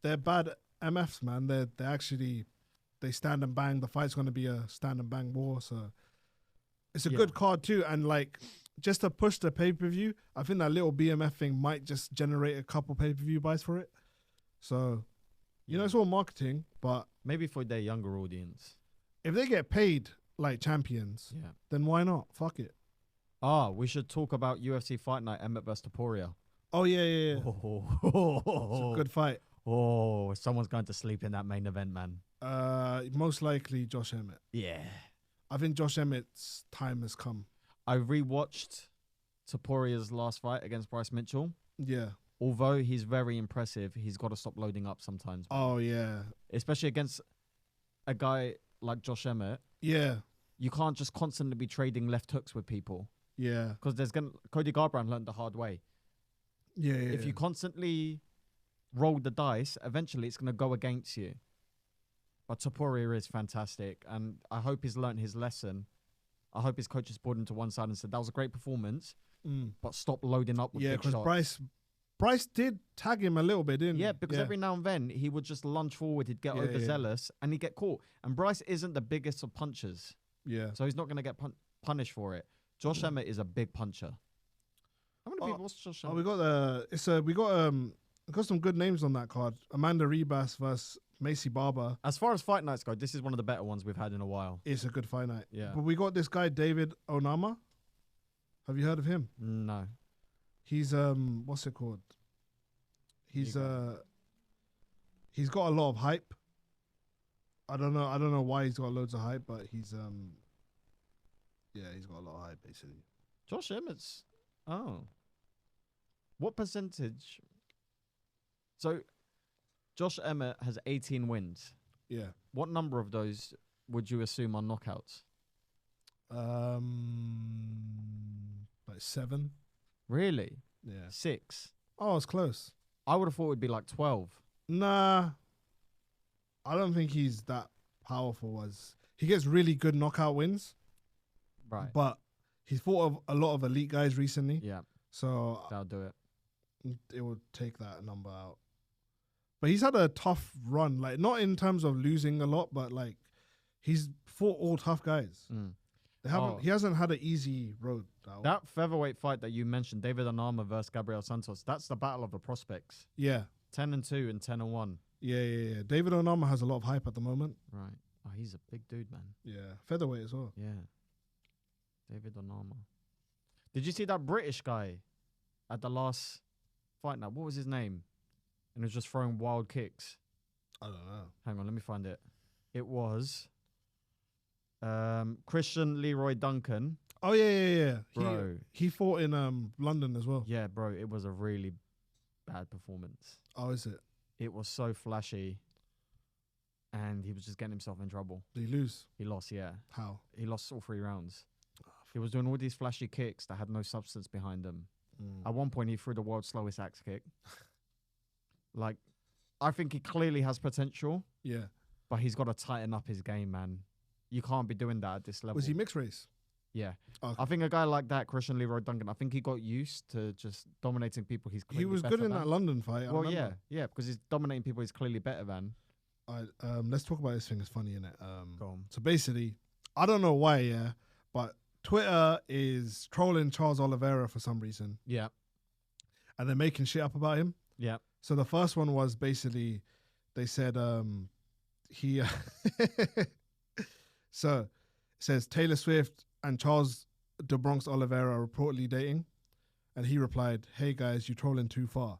they're bad MFs, man. They stand and bang. The fight's going to be a stand and bang war, so it's a good card too. And like. Just to push the pay-per-view, I think that little BMF thing might just generate a couple pay-per-view buys for it. So, it's all marketing, but... Maybe for their younger audience. If they get paid like champions, then why not? Fuck it. We should talk about UFC Fight Night, Emmett vs. Topuria. Oh, yeah. Oh. It's a good fight. Oh, someone's going to sleep in that main event, man. Most likely Josh Emmett. Yeah. I think Josh Emmett's time has come. I rewatched Topuria's last fight against Bryce Mitchell. Yeah. Although he's very impressive, he's got to stop loading up sometimes. Oh, yeah. Especially against a guy like Josh Emmett. Yeah. You can't just constantly be trading left hooks with people. Yeah. Because Cody Garbrandt learned the hard way. Yeah. If you constantly roll the dice, eventually it's going to go against you. But Topuria is fantastic, and I hope he's learned his lesson. I hope his coach has pulled him to one side and said, that was a great performance, but stop loading up with big shots. Yeah, because Bryce did tag him a little bit, didn't he? Yeah, because every now and then he would just lunge forward, he'd get overzealous, and he'd get caught. And Bryce isn't the biggest of punchers. Yeah. So he's not going to get punished for it. Josh Emmett is a big puncher. How many people? What's Josh Emmett? We got some good names on that card. Amanda Ribas versus Macy Barber. As far as fight nights go, this is one of the better ones we've had in a while. It's a good fight night. Yeah. But we got this guy, David Onama. Have you heard of him? No. He's what's it called? He's got a lot of hype. I don't know why he's got loads of hype, but he's got a lot of hype basically. Josh Emmett's what percentage? So Josh Emmett has 18 wins. Yeah. What number of those would you assume are knockouts? Like 7. Really? Yeah. 6. Oh, it's close. I would have thought it would be like 12. Nah. I don't think he's that powerful he gets really good knockout wins. Right. But he's fought a lot of elite guys recently. Yeah. So that'll do it. It would take that number out. But he's had a tough run, like not in terms of losing a lot, but like he's fought all tough guys. He hasn't had an easy road. That featherweight fight that you mentioned, David Onama versus Gabriel Santos, that's the battle of the prospects. Yeah. 10-2 and 10-1. Yeah. David Onama has a lot of hype at the moment. Right. Oh, he's a big dude, man. Yeah. Featherweight as well. Yeah. David Onama. Did you see that British guy at the last fight night? What was his name? And he was just throwing wild kicks. I don't know. Hang on, let me find it. It was Christian Leroy Duncan. Oh, yeah. Bro. He fought in London as well. Yeah, bro. It was a really bad performance. Oh, is it? It was so flashy. And he was just getting himself in trouble. Did he lose? He lost, yeah. How? He lost all 3 rounds. He was doing all these flashy kicks that had no substance behind them. At one point, he threw the world's slowest axe kick. Like, I think he clearly has potential. Yeah. But he's got to tighten up his game, man. You can't be doing that at this level. Was he mixed race? Yeah. Okay. I think a guy like that, Christian Leroy Duncan, I think he got used to just dominating people he's clearly He was better good in than. that London fight. I Well, remember. yeah, because he's dominating people he's clearly better than. Let's talk about this thing. It's funny, innit? Go on. So basically, I don't know why, yeah, but Twitter is trolling Charles Oliveira for some reason, Yeah, and they're making shit up about him. yeah. So the first one was basically, they said he. So it says Taylor Swift and Charles de Bronx Oliveira are reportedly dating, and he replied, "Hey guys, you trolling too far."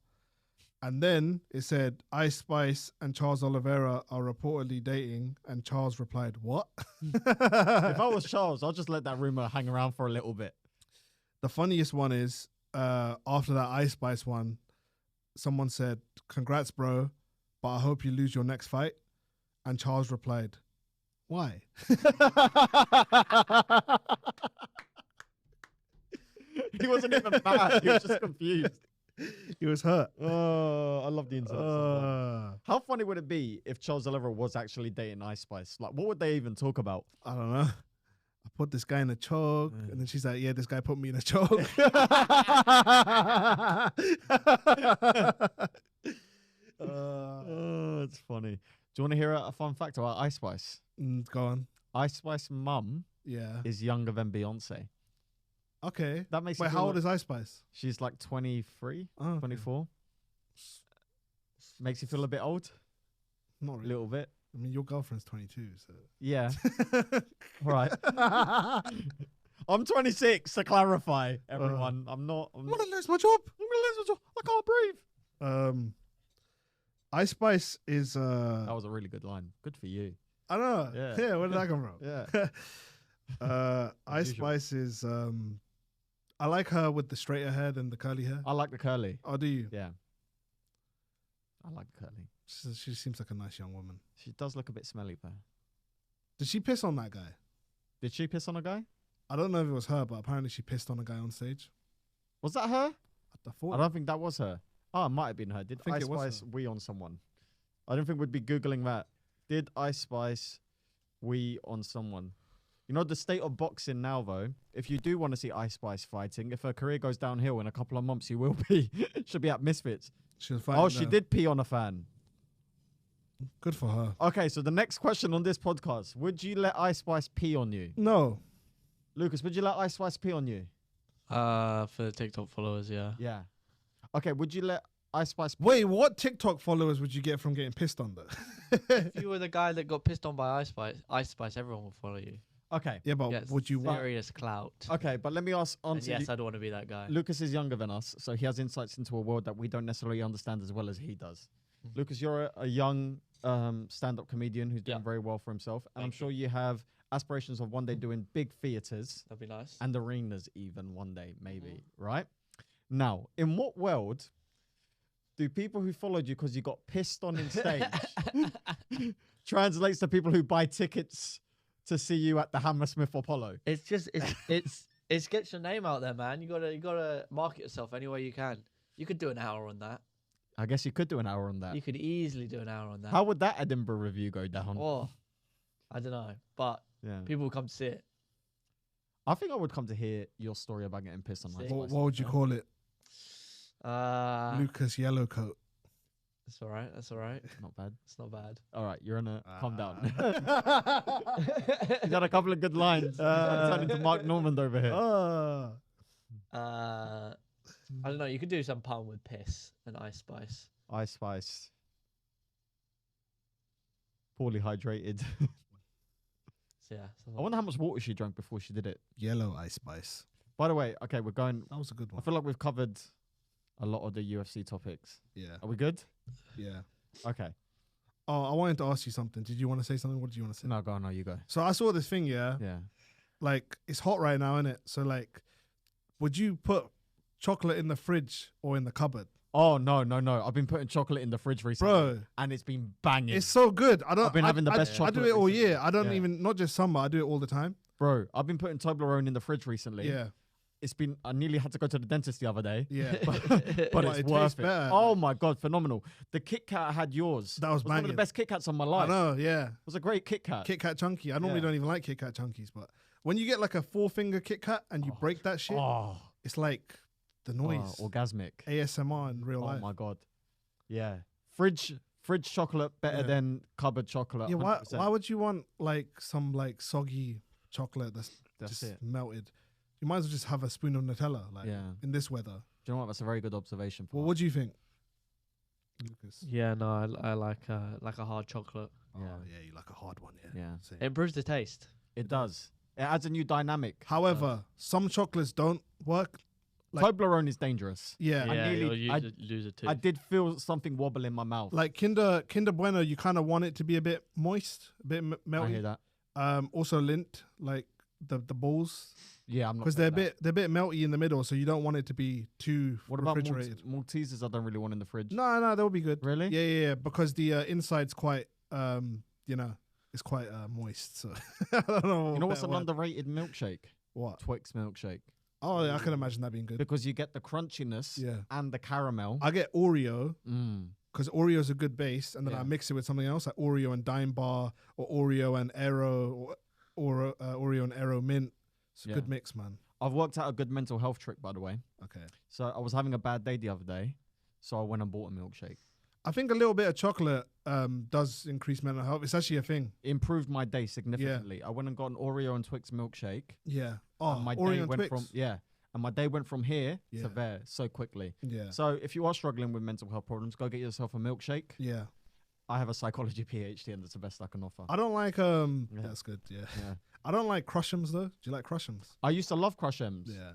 And then it said Ice Spice and Charles Oliveira are reportedly dating, and Charles replied, "What?" If I was Charles, I'll just let that rumor hang around for a little bit. The funniest one is after that Ice Spice one, someone said, "Congrats, bro, but I hope you lose your next fight." And Charles replied, "Why?" He wasn't even mad. He was just confused. He was hurt. Oh, I love the internet. How funny would it be if Charles Oliveira was actually dating Ice Spice? Like, what would they even talk about? I don't know. I put this guy in a choke, and then she's like, "Yeah, this guy put me in a choke." Oh, it's funny. Do you want to hear a fun fact about Ice Spice? Go on. Ice Spice's mum Yeah. is younger than Beyonce. Okay. That makes Wait, you feel how old like- is Ice Spice? She's like 23, Oh, okay. 24. Makes you feel a bit old, Not a really. little bit. I mean, your girlfriend's 22, so. Yeah. Right. I'm 26 to clarify, everyone. I'm not. I'm gonna lose my job. I can't breathe. Ice Spice is That was a really good line. Good for you. I don't know. Yeah. Yeah, where did that come from? Yeah. Ice usual. Spice is I like her with the straighter hair than the curly hair. I like the curly. Oh, do you? Yeah. I like the curly. She seems like a nice young woman. She does look a bit smelly though. Did she piss on that guy? Did she piss on a guy? I don't know if it was her, but apparently she pissed on a guy on stage. Was that her? I thought. I don't think that was her. Oh, it might have been her. Did think Ice it was Spice her. wee on someone? I don't think we'd be Googling that. Did Ice Spice wee on someone? You know, the state of boxing now, though, if you do want to see Ice Spice fighting, if her career goes downhill in a couple of months, you will be. She'll be at Misfits. She was fighting. Oh, she did pee on a fan. Good for her. Okay, so the next question on this podcast, would you let Ice Spice pee on you? No. Lucas, would you let Ice Spice pee on you? For the TikTok followers, yeah. Yeah. Okay, would you let Ice Spice pee? Wait, what TikTok followers would you get from getting pissed on though? If you were the guy that got pissed on by Ice Spice, everyone would follow you. Okay. Yeah, but Yes, would you want? serious clout? Okay, but let me ask And answer yes, you. I'd want to be that guy. Lucas is younger than us, so he has insights into a world that we don't necessarily understand as well as he does. Mhm. Lucas, you're a young stand-up comedian who's doing Yeah. very well for himself, and I'm Thank sure you have aspirations of one day doing big theaters That'd be nice. and arenas even one day, maybe, right? Now, in what world do people who followed you because you got pissed on in stage translates to people who buy tickets to see you at the Hammersmith Apollo? It's just it's gets your name out there, man. You gotta market yourself any way you can. You could do an hour on that. I guess you could do an hour on that. You could easily do an hour on that. How would that Edinburgh review go down? Oh, I don't know, but Yeah. people will come to see it. I think I would come to hear your story about getting pissed on. Sick. Ice What Spice. would you call it? Lucas, Lucas Yellowcoat. that's all right. That's all right. Not bad. It's not bad. All right, you're in a calm down. Ah. You got a couple of good lines. Turn into Mark Normand over here. I don't know. You could do some pun with piss and Ice Spice. Ice Spice. Poorly hydrated. So yeah. I wonder how much water she drank before she did it. Yellow Ice Spice. By the way, okay, we're going. That was a good I one. feel like we've covered a lot of the UFC topics. Yeah. Are we good? Yeah. Okay. Oh, I wanted to ask you something. Did you want to say something? What did you want to say? No, go on. No, you go. So I saw this thing, yeah. Yeah. Like, it's hot right now, innit? So, like, would you put chocolate in the fridge or in the cupboard? Oh no, no, no! I've been putting chocolate in the fridge recently, Bro, and it's been banging. it's so good. I've been having the best I do chocolate it all recently. year. I don't Yeah. even, not just summer, I do it all the time. Bro, I've been putting Toblerone in the fridge recently. Yeah. It's been. I nearly had to go to the dentist the other day. Yeah. But But it's it tastes worth it. better. Oh my god, phenomenal! The Kit Kat I had yours. That was one of the banging. best Kit Kats of my I life. It know, yeah. was a great Kit Kat. Kit Kat Chunky. I normally Yeah. don't even like Kit Kat Chunkies, but When you get like a 4-finger Kit Kat and you break that shit, Oh, it's like the noise. orgasmic. ASMR in real Oh life. my god. Yeah. Fridge chocolate better Yeah. than cupboard chocolate. Yeah, why 100%. would you want like some like soggy chocolate that's That's just it. melted? You might as well just have a spoon of Nutella, like Yeah. in this weather. Do you know what? That's a very good observation. Well, Farhan. what do you think, Lucas? Yeah, no, I like a hard chocolate. Oh, Yeah. yeah, you like a hard one, yeah. Yeah. Same. It improves the taste. It does. It adds a new dynamic. However, some chocolates don't work. Like- Toblerone is dangerous. Yeah, I Yeah, nearly- you'll I- lose a tooth. I did feel something wobble in my mouth. like Kinder Bueno, you kind of want it to be a bit moist, a bit I hear melty. that. Also Lindt, like the balls, Yeah, I'm not. because saying they're that. a bit melty in the middle, so you don't want it to be too What about refrigerated. Maltesers? I don't really want in the fridge. No, they'll be good. Really? Yeah, because the inside's quite, it's quite moist. So I don't know. You know what's better an word. underrated milkshake? What? Twix milkshake. Oh, yeah, I can imagine that being good. Because you get the crunchiness Yeah, and the caramel. I get Oreo Mm. because Oreo's a good base, and then Yeah. I mix it with something else like Oreo and Dime Bar or Oreo and Aero or Oreo and Aero Mint. It's a Yeah. good mix, man. I've worked out a good mental health trick, by the way. Okay. So I was having a bad day the other day, so I went and bought a milkshake. I think a little bit of chocolate does increase mental health. It's actually a thing. Improved my day significantly. I went and got an Oreo and Twix milkshake. Yeah. Oh, And my Oreo day and went Twix. and my day went from here Yeah. to there so quickly. Yeah. So if you are struggling with mental health problems, go get yourself a milkshake. Yeah. I have a psychology PhD, and that's the best I can offer. I don't like Yeah. That's good. Yeah. Yeah. I don't like Crush'ems though. Do you like Crush'ems? I used to love Crush M's. Yeah.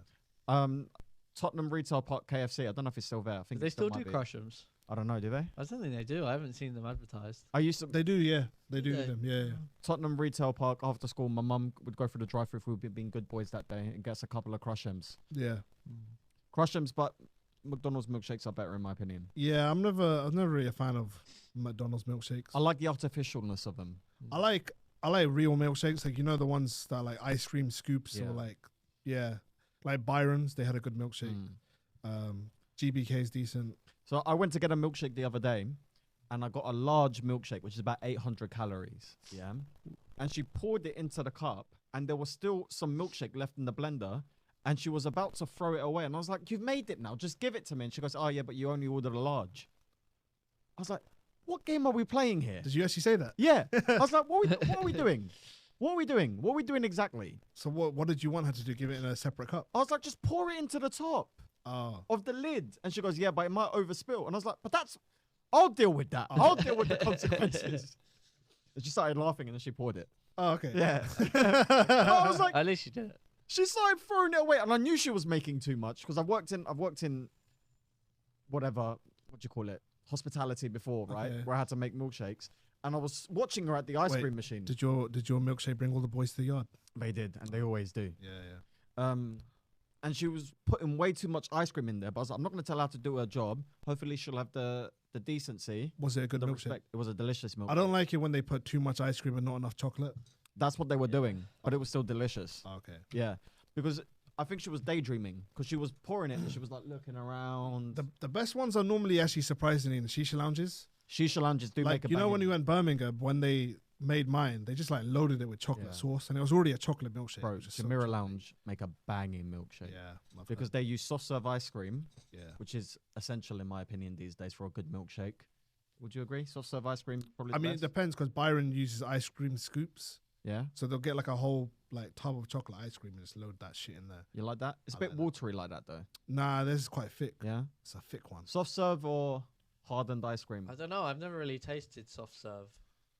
Tottenham Retail Park KFC. I don't know if it's still there. I Do think they it still might do be. Crush'ems? I don't know. Do they? I don't think they do. I haven't seen them advertised. I used to They do. Yeah. They do Yeah. them. Yeah. Tottenham Retail Park after school. My mum would go through the drive-through if we'd been good boys that day and gets a couple of Crush M's. Yeah. Crush M's, but McDonald's milkshakes are better in my opinion. Yeah. I'm never really a fan of McDonald's milkshakes. I like the artificialness of them. I like real milkshakes, like the ones that are like ice cream scoops Yeah. or like Byron's. They had a good milkshake. Mm. GBK's decent. So I went to get a milkshake the other day, and I got a large milkshake, which is about 800 calories. Yeah, and she poured it into the cup, and there was still some milkshake left in the blender, and she was about to throw it away, and I was like, "You've made it now, just give it to me." And she goes, "Oh yeah, but you only ordered a large." I was like, "What game are we playing here?" Did you actually say that? Yeah, I was like, what are we doing? What are we doing? What are we doing exactly?" So what did you want her to do? Give it in a separate cup? I was like, "Just pour it into the top Oh. of the lid." And she goes, "Yeah, but it might overspill." And I was like, "But I'll deal with that. I'll deal with the consequences." And she started laughing, and then she poured it. Oh, okay. Yeah. I was like, At least you did it. she started throwing it away, and I knew she was making too much because I've worked in whatever, what do you call it, hospitality before, right? Okay. Where I had to make milkshakes, and I was watching her at the ice Wait, cream machine. Did your milkshake bring all the boys to the yard? They did, and they always do. Yeah. And she was putting way too much ice cream in there, but I was like, I'm not going to tell her how to do her job. Hopefully, she'll have the decency. Was it a good The milkshake? respect. It was a delicious milkshake. I don't like it when they put too much ice cream and not enough chocolate. That's what they were doing, but it was still delicious. Oh, okay. Yeah, because I think she was daydreaming because she was pouring it and she was like looking around. The best ones are normally actually surprisingly in the shisha lounges. Shisha lounges do Like make a when banging- we went Birmingham, when they made mine, they just like loaded it with chocolate Yeah. sauce, and it was already a chocolate milkshake. Bro, which is so Jamira chocolatey. Lounge make a banging milkshake. Yeah, love Because that. they use soft serve ice cream, Yeah. which is essential in my opinion these days for a good milkshake. Would you agree? Soft serve ice cream probably. I the mean, it best? depends because Byron uses ice cream scoops, Yeah, so they'll get like a whole like tub of chocolate ice cream and just load that shit in there. you like that? It's a I bit like that. watery like that though. Nah, this is quite thick. Yeah, It's a thick one. soft serve or hardened ice cream. I don't know. I've never really tasted soft serve.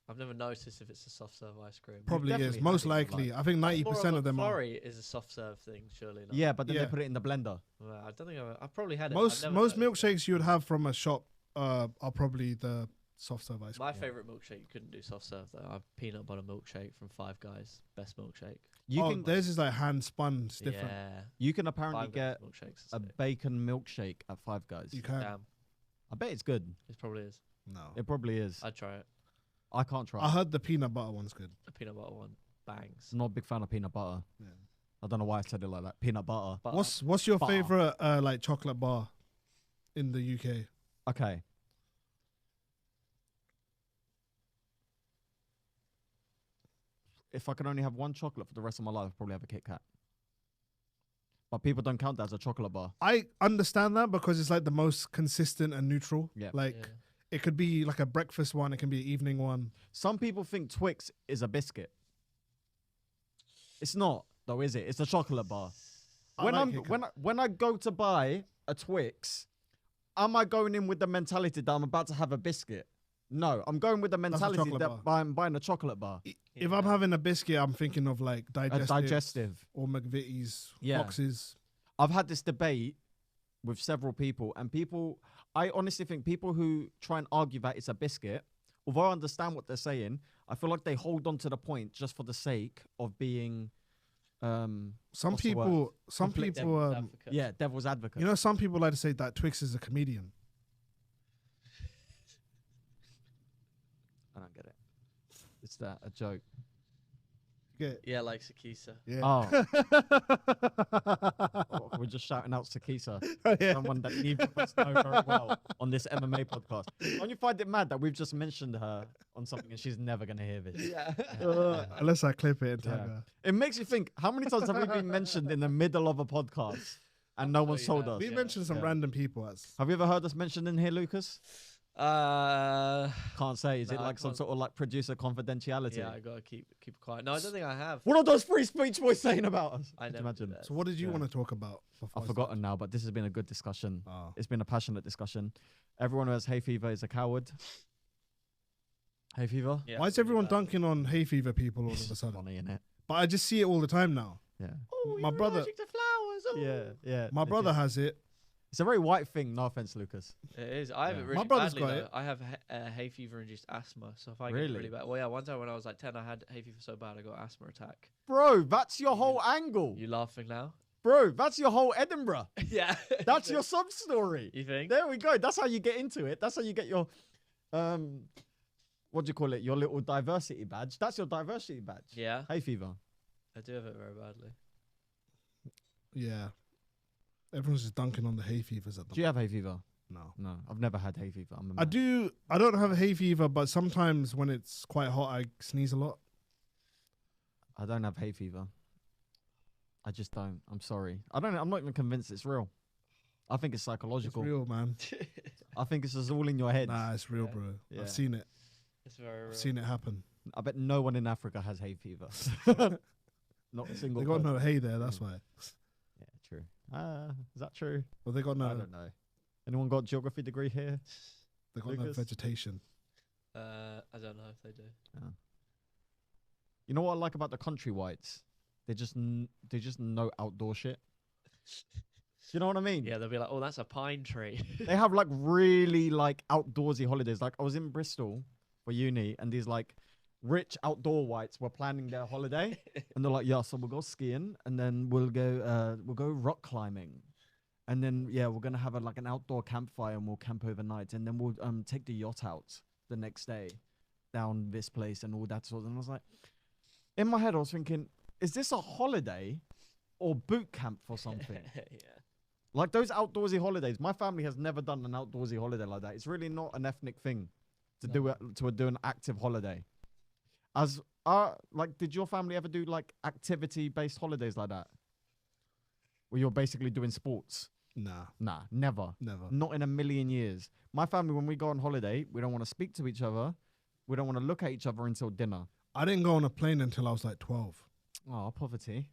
I've never noticed if it's a soft serve ice cream. Probably is. definitely Most had it, likely, like- I think 90% More of them are. Flurry is a soft serve thing, surely. Not. Yeah, but then Yeah. they put it in the blender. Well, I don't think I've probably had it. Most I've never noticed it. milkshakes you would have from a shop are probably the soft serve ice cream. My favorite milkshake, you couldn't do soft serve though. I have peanut butter milkshake from Five Guys. Best milkshake. You Oh, can theirs is like hand spun. It's different. Yeah. you can apparently Five Guys get milkshakes. a bacon milkshake at Five Guys. You can. Damn, I bet it's good. it probably is. No. It probably is. I'd try it. I can't try. I heard the peanut butter one's good. The peanut butter one bangs. I'm not a big fan of peanut butter. Yeah. I don't know why I said it like that. Peanut butter. But What's your Butter. favorite like chocolate bar in the UK? Okay. if I could only have one chocolate for the rest of my life, I'd probably have a Kit Kat. But people don't count that as a chocolate bar. I understand that because it's like the most consistent and neutral. Yeah. Like Yeah. it could be like a breakfast one, it can be an evening one. Some people think Twix is a biscuit. It's not, though, is it? It's a chocolate bar. I When like I'm Kit Kat. when I go to buy a Twix, am I going in with the mentality that I'm about to have a biscuit? No, I'm going with the mentality chocolate that I'm buying a chocolate bar. If I'm having a biscuit, I'm thinking of like A digestive, digestive. or McVitie's Yeah. boxes. I've had this debate with several people, and I honestly think people who try and argue that it's a biscuit, although I understand what they're saying, I feel like they hold on to the point just for the sake of being, Some What's the word? people, some Conflict. people, Devil's advocate. yeah, devil's advocate. you know, some people like to say that Twix is a comedian. I don't get it. It's a joke. Yeah, like Sakisa. Yeah. Oh, we're just shouting out Sakisa, Yeah. someone that neither of us know very well on this MMA podcast. Don't you find it mad that we've just mentioned her on something and she's never going to hear this? Yeah. Unless I clip it and tag Yeah. her. It makes you think, how many times have we been mentioned in the middle of a podcast and no one's told us? We Yeah. mentioned some Yeah. random people as Have you ever heard us mentioned in here, Lucas? Can't say. Is it No, I like some can't. sort of like producer confidentiality? Yeah, I gotta keep quiet. No, I don't think I have. What are those free speech boys saying about us? I Could you never do imagine? that. So what did you Yeah. want to talk about? I've forgotten now, but this has been a good discussion. Oh. It's been a passionate discussion. Everyone who has hay fever is a coward. Hay fever? Yeah, Why is really everyone bad. dunking on hay fever people all of a It's sudden? funny, innit? But I just see it all the time now. Yeah. Oh, My you're brother- allergic to flowers. Oh. Yeah, yeah. My brother legit. has it. It's a very white thing. No offense, Lucas. It is. I have Yeah. it My really brother's badly, got though. it. I have hay fever induced asthma, so if I get Really? really bad. Well, yeah, one time when I was like 10, I had hay fever so bad I got asthma attack. Bro, that's your whole angle. You laughing now? Bro, that's your whole Edinburgh. Yeah. That's your sub story. You think? There we go. That's how you get into it. That's how you get your what do you call it? Your little diversity badge. That's your diversity badge. Yeah, Hay fever. I do have it very badly. Yeah. Everyone's just dunking on the hay fevers at the Do you have hay fever? No. No, I've never had hay fever. I'm a I man. do. I don't have hay fever, but sometimes when it's quite hot, I sneeze a lot. I don't have hay fever. I just don't. I'm sorry. I'm not even convinced it's real. I think it's It's psychological. real, man. I think it's just all in your head. Nah, it's real, Yeah. bro. Yeah. I've seen it. It's very real. I've seen it happen. I bet no one in Africa has hay fever. Not a single They got person. no hay there. That's why. Yeah, true. Is that true? Well, they got no. I don't know. Anyone got geography degree here? They got no Lucas? vegetation. I don't know if they do. You know what I like about the country whites? They just know outdoor shit. You know what I mean? Yeah, they'll be like, oh, that's a pine tree. They have like really like outdoorsy holidays. Like I was in Bristol for uni, and these like rich outdoor whites were planning their holiday, and they're like, yeah, so we'll go skiing, and then we'll go rock climbing, and then yeah, we're gonna have like an outdoor campfire, and we'll camp overnight, and then we'll take the yacht out the next day down this place and all that sort of. And I was like, in my head, I was thinking, is this a holiday or boot camp for something? Yeah. Like those outdoorsy holidays, my family has never done an outdoorsy holiday like that. It's really not an ethnic thing to do an active holiday. Did your family ever do like activity-based holidays like that, where you're basically doing sports? Nah, Nah, never. never. Not in a million years. My family, when we go on holiday, we don't want to speak to each other. We don't want to look at each other until dinner. I didn't go on a plane until I was like 12. Oh, poverty.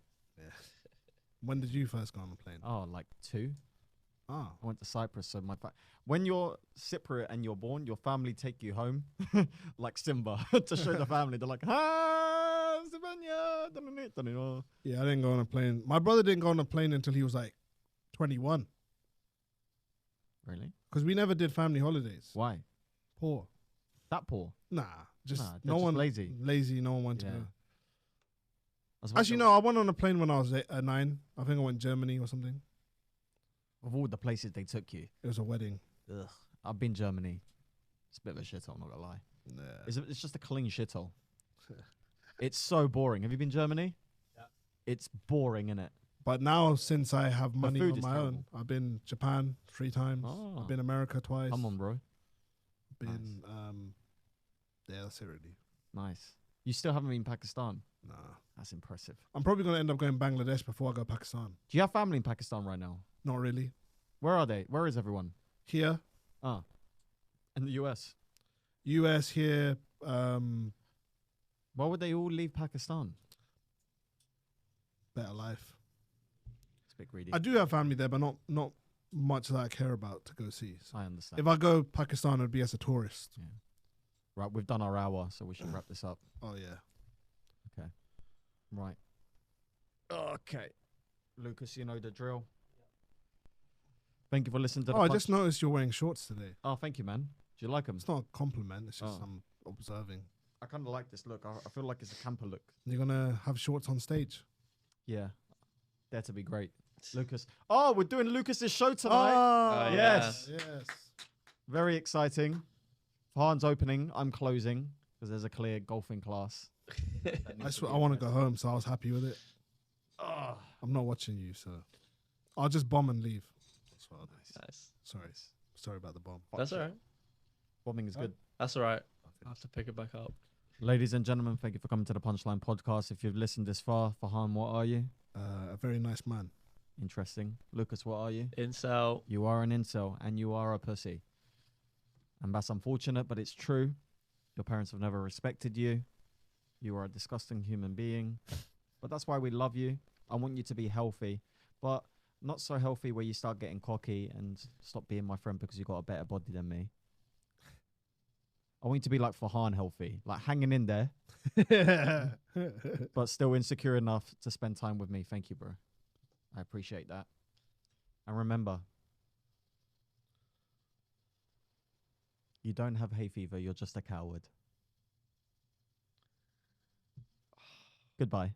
When did you first go on a plane? Oh, like 2. Ah, I went to Cyprus, so when you're Cypriot and you're born, your family take you home, like Simba, to show the family. They're like, ah, Sibanya. yeah, I didn't go on a plane. My brother didn't go on a plane until he was like 21. Really? Because we never did family holidays. Why? Poor. That poor? Nah, just Nah, they're no just one lazy. Lazy. No one wanted Yeah. to go. That's Actually, no, I went on a plane when I was 9. I think I went Germany or something. Of all the places they took you, It was a wedding. ugh, I've been Germany. It's a bit of a shithole, I'm not gonna lie. Yeah. It's just a clean shithole. It's so boring. Have you been Germany? Yeah. It's boring, innit? But now, since I have money food on is my terrible. own, I've been Japan 3 times. Oh. I've been America twice. Come on, bro. Been, yeah, that's it really. Nice. You still haven't been Pakistan? Nah. That's impressive. I'm probably going to end up going Bangladesh before I go Pakistan. Do you have family in Pakistan right now? Not really. Where are they? Where is everyone? Here, Ah. In the US. US here, Why would they all leave Pakistan? better life. It's a bit greedy. I do have family there, but not much that I care about to go see. So I understand. if I go Pakistan, it'd be as a tourist. Right, we've done our hour, so we should wrap this up. Oh yeah. Right. Okay. Lucas, you know the drill. Thank you for listening to the Oh, I just noticed you're wearing shorts today. Oh, thank you, man. Do you like them? It's not a compliment. It's just Oh. I'm observing. I kind of like this look. I feel like it's a camper look. You're gonna have shorts on stage. Yeah. Dare to be great. Lucas. Oh, we're doing Lucas's show tonight. Oh, yes. Yes. Very exciting. Farhan's opening. I'm closing because there's a clear golfing class. I want to go home, so I was happy with it. Oh. I'm not watching you, so I'll just bomb and leave. That's what I'll do. Nice. Sorry about the bomb. That's all right. Bombing is good. That's all right. I'll have to pick it back up. Ladies and gentlemen, thank you for coming to the Punchline Podcast. If you've listened this far, Farhan, what are you? A very nice man. Interesting. Lucas, what are you? Incel. You are an incel and you are a pussy. And that's unfortunate, but it's true. Your parents have never respected you. You are a disgusting human being. But that's why we love you. I want you to be healthy, but not so healthy where you start getting cocky and stop being my friend because you got a better body than me. I want you to be like Farhan, healthy, like hanging in there, but still insecure enough to spend time with me. Thank you, bro. I appreciate that. And remember, you don't have hay fever. You're just a coward. Goodbye.